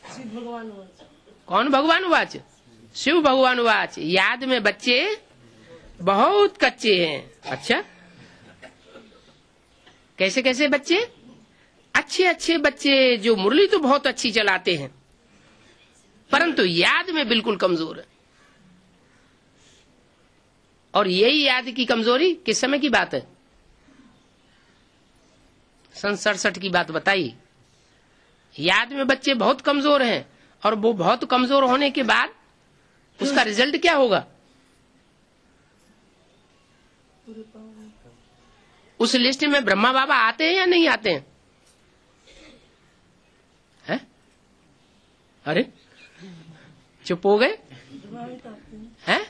शिव भगवान वाच। कौन भगवान उवाच? शिव भगवान उवाच, याद में बच्चे बहुत कच्चे हैं। अच्छा, कैसे कैसे बच्चे? अच्छे अच्छे बच्चे जो मुरली तो बहुत अच्छी चलाते हैं परंतु याद में बिल्कुल कमजोर है। और यही याद की कमजोरी किस समय की बात है? सन 67 की बात बताई। याद में बच्चे बहुत कमजोर हैं और वो बहुत कमजोर होने के बाद उसका रिजल्ट क्या होगा? उस लिस्ट में ब्रह्मा बाबा आते हैं या नहीं आते हैं? है? अरे चुप हो गए हैं?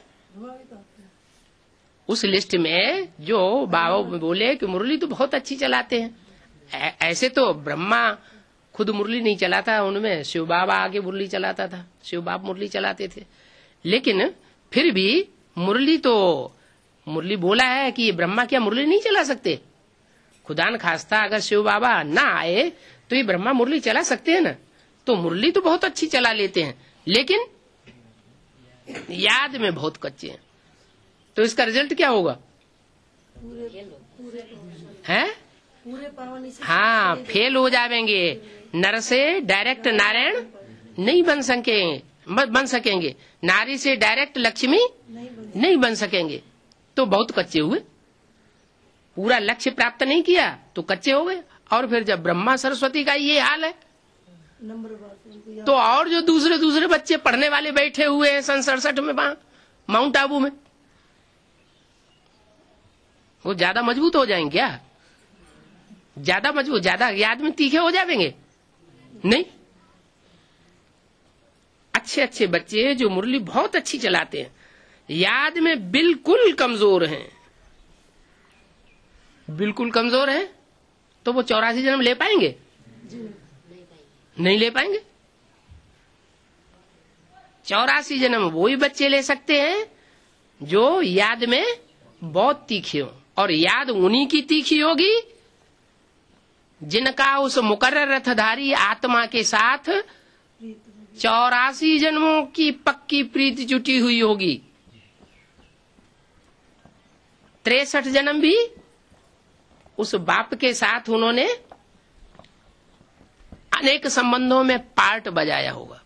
उस लिस्ट में जो बाबा बोले कि मुरली तो बहुत अच्छी चलाते हैं, ऐसे तो ब्रह्मा खुद मुरली नहीं चलाता, उनमें शिव बाबा आगे मुरली चलाता था, शिव बाबा मुरली चलाते थे। लेकिन फिर भी मुरली बोला है कि ये ब्रह्मा क्या मुरली नहीं चला सकते? खुदा न खास्ता अगर शिव बाबा ना आए तो ये ब्रह्मा मुरली चला सकते हैं ना। तो मुरली तो बहुत अच्छी चला लेते हैं लेकिन याद में बहुत कच्चे हैं। तो इसका रिजल्ट क्या होगा? है? हाँ, फेल हो जाएंगे। नर से डायरेक्ट नारायण नहीं बन सकेंगे, नारी से डायरेक्ट लक्ष्मी नहीं बन सकेंगे। तो बहुत कच्चे हुए, पूरा लक्ष्य प्राप्त नहीं किया तो कच्चे हो गए। और फिर जब ब्रह्मा सरस्वती का ये हाल है तो और जो दूसरे बच्चे पढ़ने वाले बैठे हुए हैं सन 67 में माउंट आबू में, वो ज्यादा मजबूत हो जाएंगे क्या? ज्यादा मजबूत, ज्यादा याद में तीखे हो जाएंगे? नहीं। अच्छे अच्छे बच्चे जो मुरली बहुत अच्छी चलाते हैं याद में बिल्कुल कमजोर हैं, बिल्कुल कमजोर हैं, तो वो 84 जन्म ले पाएंगे? नहीं ले पाएंगे। 84 जन्म वही बच्चे ले सकते हैं जो याद में बहुत तीखे हो। और याद उन्हीं की तीखी होगी जिनका उस मुकर्रर रथधारी आत्मा के साथ 84 जन्मों की पक्की प्रीति जुटी हुई होगी। 63 जन्म भी उस बाप के साथ उन्होंने अनेक संबंधों में पार्ट बजाया होगा।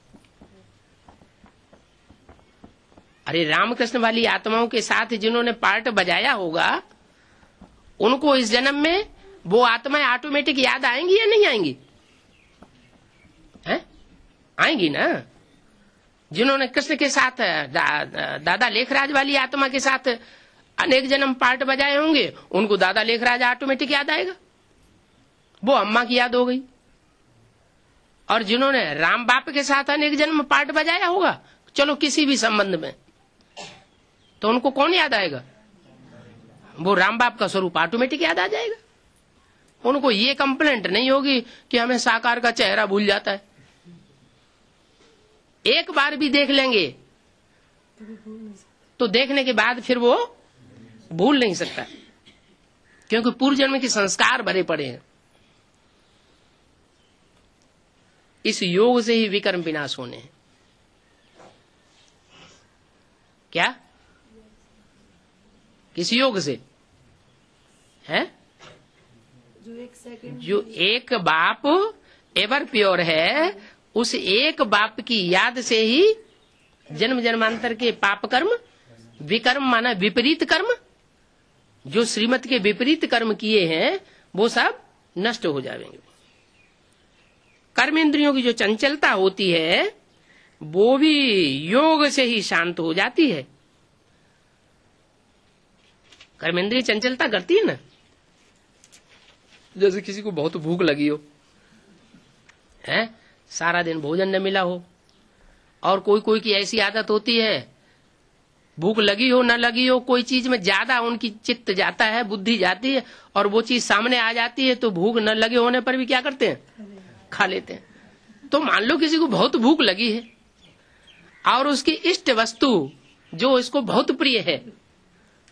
अरे रामकृष्ण वाली आत्माओं के साथ जिन्होंने पार्ट बजाया होगा उनको इस जन्म में वो आत्माएं ऑटोमेटिक याद आएंगी या नहीं आएंगी? हैं? आएंगी ना। जिन्होंने कृष्ण के साथ दादा लेखराज वाली आत्मा के साथ अनेक जन्म पार्ट बजाए होंगे उनको दादा लेखराज ऑटोमेटिक याद आएगा, वो अम्मा की याद हो गई। और जिन्होंने राम बाप के साथ अनेक जन्म पार्ट बजाया होगा चलो किसी भी संबंध में, तो उनको कौन याद आएगा? वो राम बाप का स्वरूप ऑटोमेटिक याद आ जाएगा। उनको ये कंप्लेंट नहीं होगी कि हमें साकार का चेहरा भूल जाता है। एक बार भी देख लेंगे तो देखने के बाद फिर वो भूल नहीं सकता, क्योंकि पूर्व जन्म के संस्कार भरे पड़े हैं। इस योग से ही विकर्म विनाश होने हैं। क्या? किस योग से है? जो एक बाप एवर प्योर है, उस एक बाप की याद से ही जन्म जन्मांतर के पाप कर्म, विकर्म माना विपरीत कर्म, जो श्रीमत के विपरीत कर्म किए हैं वो सब नष्ट हो जाएंगे। कर्म इंद्रियों की जो चंचलता होती है वो भी योग से ही शांत हो जाती है। कर्मेंद्रिय चंचलता करती है ना, जैसे किसी को बहुत भूख लगी हो, है, सारा दिन भोजन न मिला हो, और कोई कोई की ऐसी आदत होती है, भूख लगी हो न लगी हो, कोई चीज में ज्यादा उनकी चित्त जाता है, बुद्धि जाती है, और वो चीज सामने आ जाती है तो भूख न लगे होने पर भी क्या करते हैं, खा लेते हैं। तो मान लो किसी को बहुत भूख लगी है और उसकी इष्ट वस्तु जो इसको बहुत प्रिय है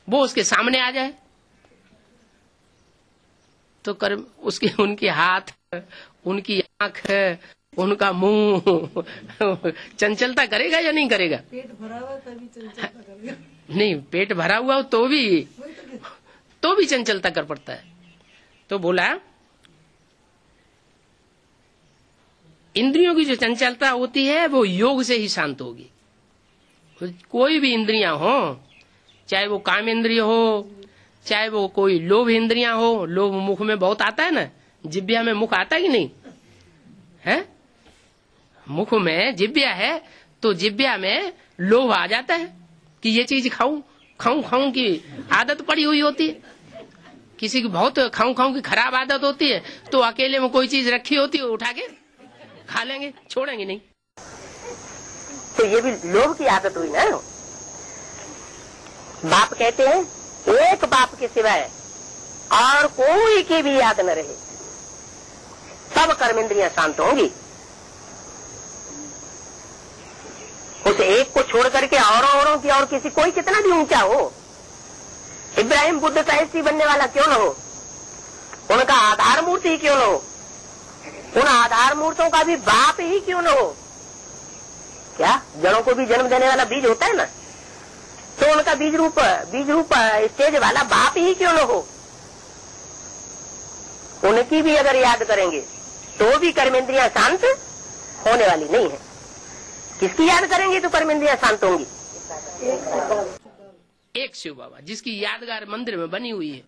वो उसके सामने आ जाए, तो कर्म उसके उनके हाथ, उनकी आंख, उनका मुंह चंचलता करेगा या नहीं करेगा? पेट भरा हुआ तभी चंचलता करेगा। नहीं, पेट भरा हुआ हो तो भी चंचलता कर पड़ता है। तो बोला इंद्रियों की जो चंचलता होती है वो योग से ही शांत होगी। कोई भी इंद्रियां हो, चाहे वो काम इंद्रिय हो, चाहे वो कोई लोभ इंद्रियां हो, लोभ मुख में बहुत आता है ना, जिब्या में मुख आता है कि नहीं है? मुख में जिब्या है तो जिब्या में लोभ आ जाता है कि ये चीज खाऊं खाऊं खाऊं की आदत पड़ी हुई होती है। किसी की बहुत खाऊं खाऊं की खराब आदत होती है तो अकेले में कोई चीज रखी होती है उठा के खा लेंगे, छोड़ेंगे नहीं। तो ये भी लोभ की आदत हुई ना। बाप कहते हैं एक बाप के सिवाय और कोई की भी याद न रहे, सब कर्मेंद्रियां शांत होंगी। उस एक को छोड़ करके औरों की और किसी, कोई कितना भी ऊंचा हो, इब्राहिम बुद्ध का ऐसी बनने वाला क्यों न हो, उनका आधार मूर्ति ही क्यों न हो, उन आधार मूर्तों का भी बाप ही क्यों न हो, क्या जड़ों को भी जन्म देने वाला बीज होता है ना, तो उनका बीज रूप स्टेज वाला बाप ही क्यों न हो, उनकी भी अगर याद करेंगे तो भी कर्मेंद्रियां शांत होने वाली नहीं है। किसकी याद करेंगे तो कर्मेंद्रियां शांत होंगी? एक शिव बाबा जिसकी यादगार मंदिर में बनी हुई है।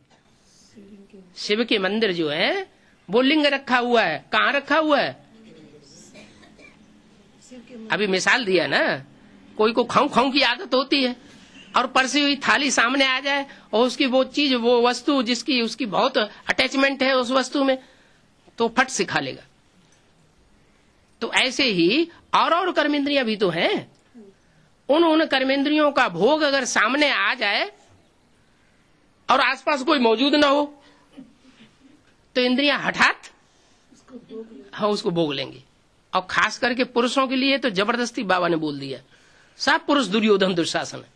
शिव के मंदिर जो है वो लिंग रखा हुआ है। कहाँ रखा हुआ है? अभी मिसाल दिया ना, कोई को खाऊं खाऊं की आदत होती है और परसी हुई थाली सामने आ जाए और उसकी वो चीज, वो वस्तु जिसकी उसकी बहुत अटैचमेंट है उस वस्तु में, तो फट से खा लेगा। तो ऐसे ही और कर्मेंद्रियां भी तो हैं। उन कर्मेंद्रियों का भोग अगर सामने आ जाए और आसपास कोई मौजूद ना हो तो इंद्रियां हठात उसको भोग लेंगी। और खास करके पुरुषों के लिए तो जबरदस्ती बाबा ने बोल दिया, सब पुरुष दुर्योधन दुशासन है।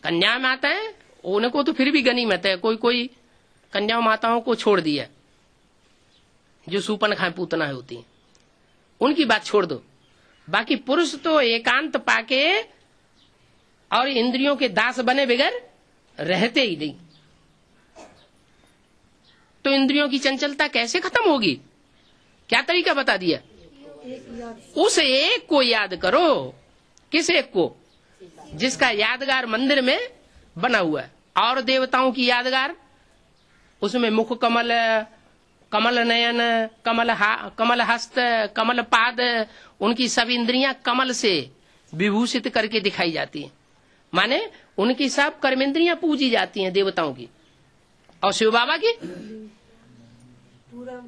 कन्या माता है उनको तो फिर भी गनीमत है, कोई कोई कन्या माताओं को छोड़ दिया जो सूपन खाए पूतना है होती है, उनकी बात छोड़ दो। बाकी पुरुष तो एकांत पाके और इंद्रियों के दास बने बगैर रहते ही नहीं। तो इंद्रियों की चंचलता कैसे खत्म होगी? क्या तरीका बता दिया? उस एक को याद करो। किस एक को? जिसका यादगार मंदिर में बना हुआ है। और देवताओं की यादगार, उसमें मुख कमल, कमल नयन, कमल हस्त, कमल पाद, उनकी सब इंद्रियां कमल से विभूषित करके दिखाई जाती हैं। माने उनकी सब कर्मेंद्रियां पूजी जाती हैं देवताओं की। और शिव बाबा की पूरा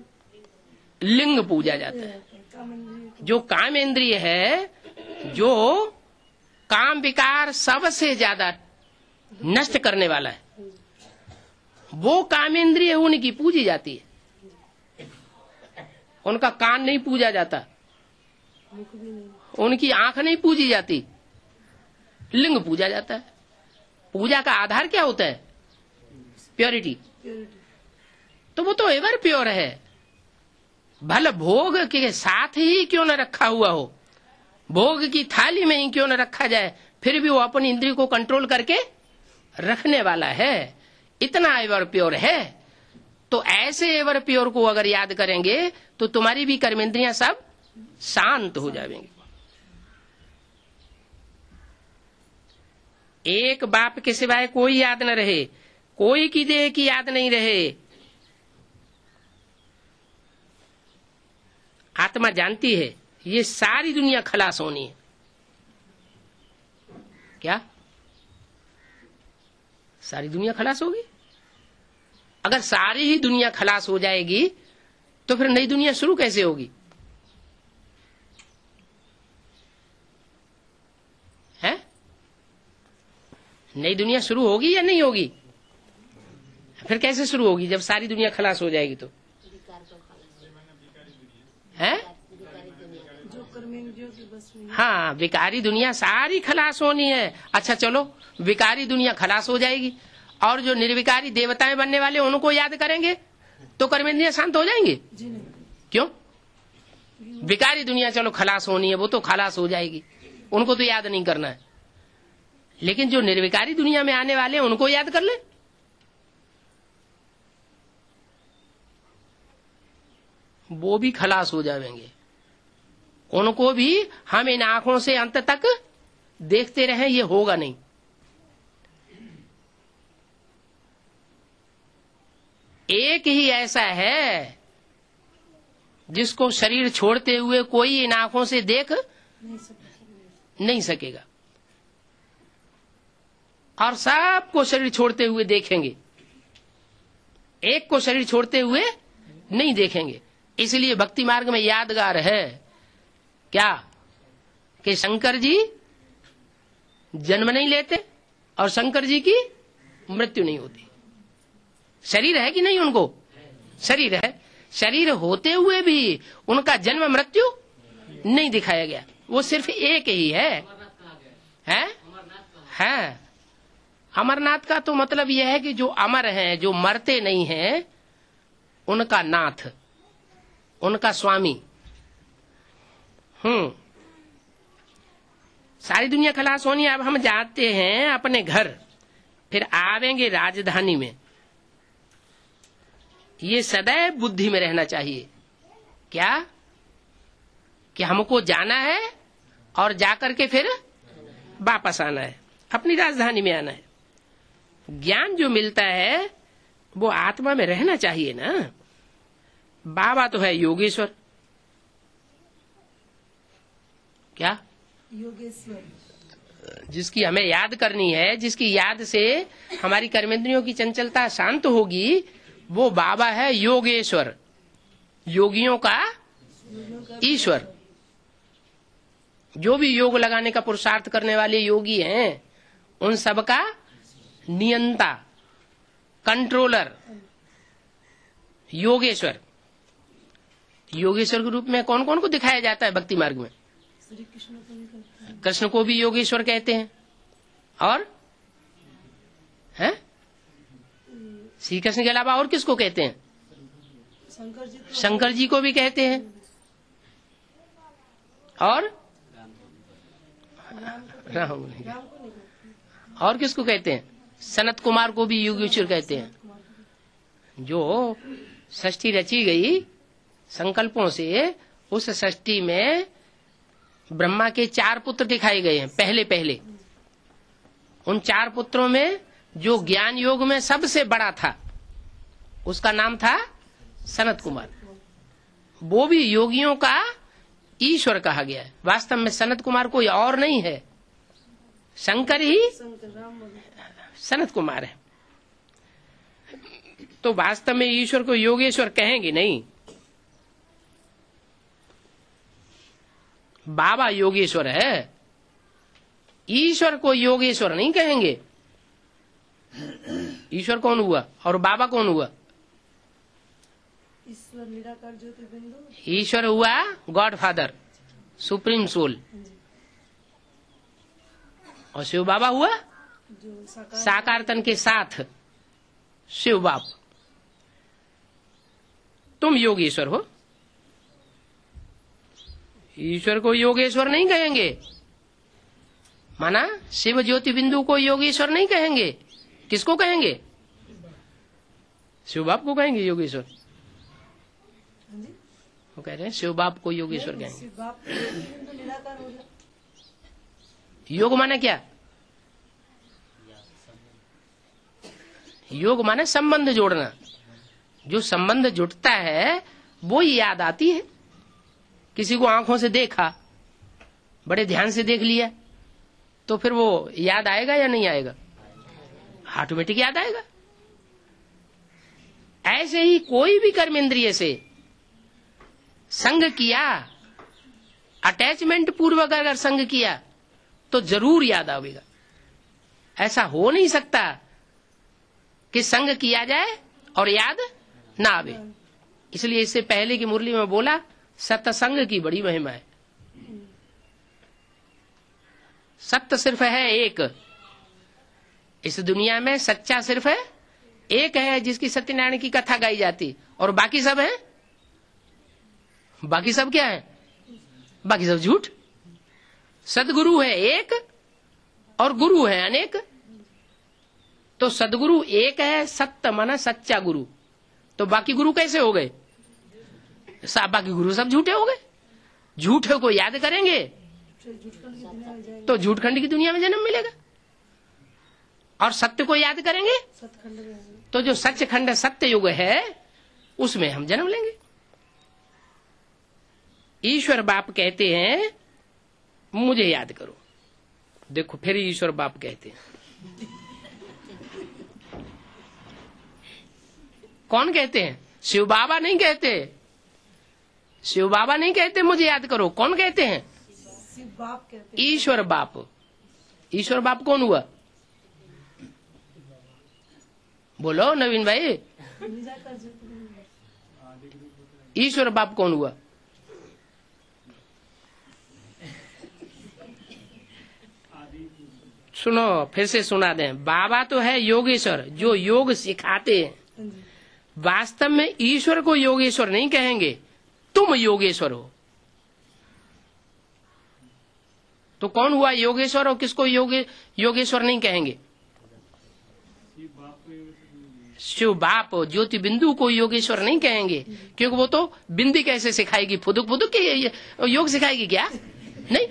लिंग पूजा जाता है। जो काम इंद्रिय है, जो काम विकार सबसे ज्यादा नष्ट करने वाला है, वो काम इंद्रिय उनकी पूजी जाती है। उनका कान नहीं पूजा जाता, उनकी आंख नहीं पूजी जाती, लिंग पूजा जाता है। पूजा का आधार क्या होता है? प्योरिटी। तो वो तो एवर प्योर है। भले भोग के साथ ही क्यों न रखा हुआ हो, भोग की थाली में ही क्यों न रखा जाए, फिर भी वो अपनी इंद्रिय को कंट्रोल करके रखने वाला है। इतना एवर प्योर है। तो ऐसे एवर प्योर को अगर याद करेंगे तो तुम्हारी भी कर्मेंद्रियां सब शांत हो जाएंगी। एक बाप के सिवाय कोई याद न रहे, कोई की देह की याद नहीं रहे। आत्मा जानती है ये सारी दुनिया खलास होनी है। क्या सारी दुनिया खलास होगी? अगर सारी ही दुनिया खलास हो जाएगी तो फिर नई दुनिया शुरू कैसे होगी? है? नई दुनिया शुरू होगी या नहीं होगी? फिर कैसे शुरू होगी जब सारी दुनिया खलास हो जाएगी? तो है जो कर्मेंद्रियों की बस में। हाँ, विकारी दुनिया सारी खलास होनी है। अच्छा चलो, विकारी दुनिया खलास हो जाएगी और जो निर्विकारी देवताएं बनने वाले उनको याद करेंगे तो कर्मेंद्रियां शांत हो जाएंगे? जी नहीं। क्यों? विकारी दुनिया चलो खलास होनी है, वो तो खलास हो जाएगी, उनको तो याद नहीं करना है। लेकिन जो निर्विकारी दुनिया में आने वाले हैं उनको याद कर ले। वो भी खलास हो जाएंगे, उनको भी हम इन आंखों से अंत तक देखते रहें, ये होगा नहीं। एक ही ऐसा है जिसको शरीर छोड़ते हुए कोई इन आंखों से देख नहीं सकेगा, और सबको शरीर छोड़ते हुए देखेंगे, एक को शरीर छोड़ते हुए नहीं देखेंगे। इसलिए भक्ति मार्ग में यादगार है क्या कि शंकर जी जन्म नहीं लेते और शंकर जी की मृत्यु नहीं होती। शरीर है कि नहीं? उनको शरीर है, शरीर होते हुए भी उनका जन्म मृत्यु नहीं दिखाया गया। वो सिर्फ एक ही है। अमरनाथ का तो मतलब यह है कि जो अमर हैं, जो मरते नहीं हैं, उनका नाथ, उनका स्वामी। सारी दुनिया खलास होनी। अब हम जाते हैं अपने घर, फिर आवेंगे राजधानी में। ये सदैव बुद्धि में रहना चाहिए क्या कि हमको जाना है और जाकर के फिर वापस आना है, अपनी राजधानी में आना है। ज्ञान जो मिलता है वो आत्मा में रहना चाहिए ना। बाबा तो है योगेश्वर। क्या? योगेश्वर, जिसकी हमें याद करनी है, जिसकी याद से हमारी कर्मेंद्रियों की चंचलता शांत होगी, वो बाबा है योगेश्वर, योगियों का ईश्वर। जो भी योग लगाने का पुरुषार्थ करने वाले योगी हैं, उन सब का नियंता, कंट्रोलर योगेश्वर। योगेश्वर के रूप में कौन कौन को दिखाया जाता है भक्ति मार्ग में? श्री कृष्ण को भी कहते हैं। कृष्ण को भी योगेश्वर कहते हैं। और हैं श्री कृष्ण के अलावा और किसको कहते हैं? शंकर जी को भी कहते हैं। और राम और किसको कहते हैं? सनत कुमार को भी योगेश्वर कहते हैं। जो षष्ठी रची गई संकल्पों से, उस षष्ठी में ब्रह्मा के 4 पुत्र दिखाए गए हैं पहले। उन 4 पुत्रों में जो ज्ञान योग में सबसे बड़ा था, उसका नाम था सनत कुमार। वो भी योगियों का ईश्वर कहा गया है। वास्तव में सनत कुमार कोई और नहीं है, शंकर ही सनत कुमार है। तो वास्तव में ईश्वर को योगेश्वर कहेंगे नहीं, बाबा योगेश्वर है। ईश्वर को योगेश्वर नहीं कहेंगे। ईश्वर कौन हुआ और बाबा कौन हुआ? ईश्वर निराकार ज्योति बिंदु। ईश्वर हुआ गॉड फादर, सुप्रीम सोल, और शिव बाबा हुआ जो साकार तन के साथ शिव बाप। तुम योगेश्वर हो। ईश्वर को योगेश्वर नहीं कहेंगे, माना शिव ज्योति बिंदु को योगेश्वर नहीं कहेंगे। किसको कहेंगे? शिव बाप को कहेंगे योगेश्वर। वो कह रहे हैं शिव बाप को योगेश्वर कहेंगे। बाप बिंदु निराकार हो गया। योग माने क्या? योग माने संबंध जोड़ना। जो संबंध जुटता है वो ही याद आती है किसी को आंखों से देखा, बड़े ध्यान से देख लिया, तो फिर वो याद आएगा या नहीं आएगा? ऑटोमेटिक याद आएगा। ऐसे ही कोई भी कर्म इंद्रिय से संग किया, अटैचमेंट पूर्वक अगर संग किया तो जरूर याद आएगा। ऐसा हो नहीं सकता कि संग किया जाए और याद ना आवे। इसलिए इससे पहले की मुरली में बोला सत्संग की बड़ी महिमा है। सत्य सिर्फ है एक, इस दुनिया में सच्चा सिर्फ है एक है, जिसकी सत्यनारायण की कथा गाई जाती, और बाकी सब है, बाकी सब क्या है? बाकी सब झूठ। सदगुरु है एक और गुरु है अनेक। तो सदगुरु एक है, सत्य माना सच्चा गुरु, तो बाकी गुरु कैसे हो गए? बाकी गुरु सब झूठे हो गए। झूठे को याद करेंगे तो झूठखंड की दुनिया में जन्म मिलेगा, और सत्य को याद करेंगे तो जो सचखंड सत्य युग है उसमें हम जन्म लेंगे। ईश्वर बाप कहते हैं मुझे याद करो। देखो फिर ईश्वर बाप कहते हैं। कौन कहते हैं? शिव बाबा नहीं कहते। शिव बाबा नहीं कहते मुझे याद करो। कौन कहते हैं? शिव बाप कहते हैं। ईश्वर बाप। ईश्वर बाप कौन हुआ? बोलो नवीन भाई, ईश्वर बाप कौन हुआ? सुनो, फिर से सुना दें। बाबा तो है योगेश्वर, जो योग सिखाते हैं। वास्तव में ईश्वर को योगेश्वर नहीं कहेंगे, तुम योगेश्वर हो। तो कौन हुआ योगेश्वर और किसको योगेश्वर नहीं कहेंगे? शिव बाप ज्योति बिंदु को योगेश्वर नहीं कहेंगे, क्योंकि वो तो बिंदी कैसे सिखाएगी? फुदुक फुदुक के योग सिखाएगी क्या? नहीं।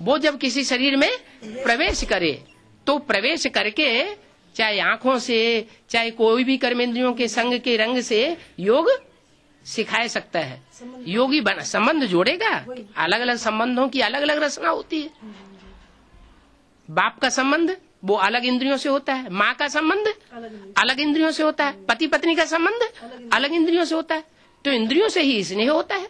वो जब किसी शरीर में प्रवेश करे तो प्रवेश करके चाहे आंखों से चाहे कोई भी कर्मेंद्रियों के संग के रंग से योग सिखाए सकता है। योगी बना संबंध जोड़ेगा। अलग अलग संबंधों की अलग अलग रचना होती है। बाप का संबंध वो अलग इंद्रियों से होता है, माँ का संबंध अलग इंद्रियों से होता है, पति पत्नी का संबंध अलग इंद्रियों से होता है। तो इंद्रियों से ही स्नेह होता है।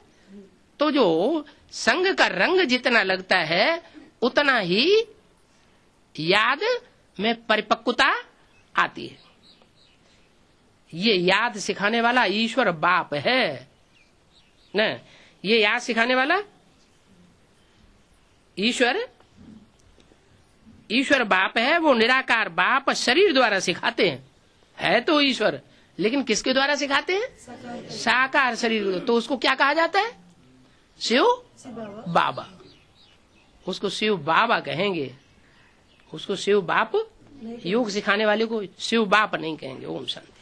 तो जो संग का रंग जितना लगता है उतना ही याद में परिपक्वता आती है। ये याद सिखाने वाला ईश्वर बाप है न। ये याद सिखाने वाला ईश्वर बाप है। वो निराकार बाप शरीर द्वारा सिखाते हैं। है तो ईश्वर, लेकिन किसके द्वारा सिखाते हैं? साकार शरीर। तो उसको क्या कहा जाता है? शिव बाबा। उसको शिव बाबा कहेंगे। उसको शिव बाप, योग सिखाने वाले को शिव बाप नहीं कहेंगे। ओम शांति।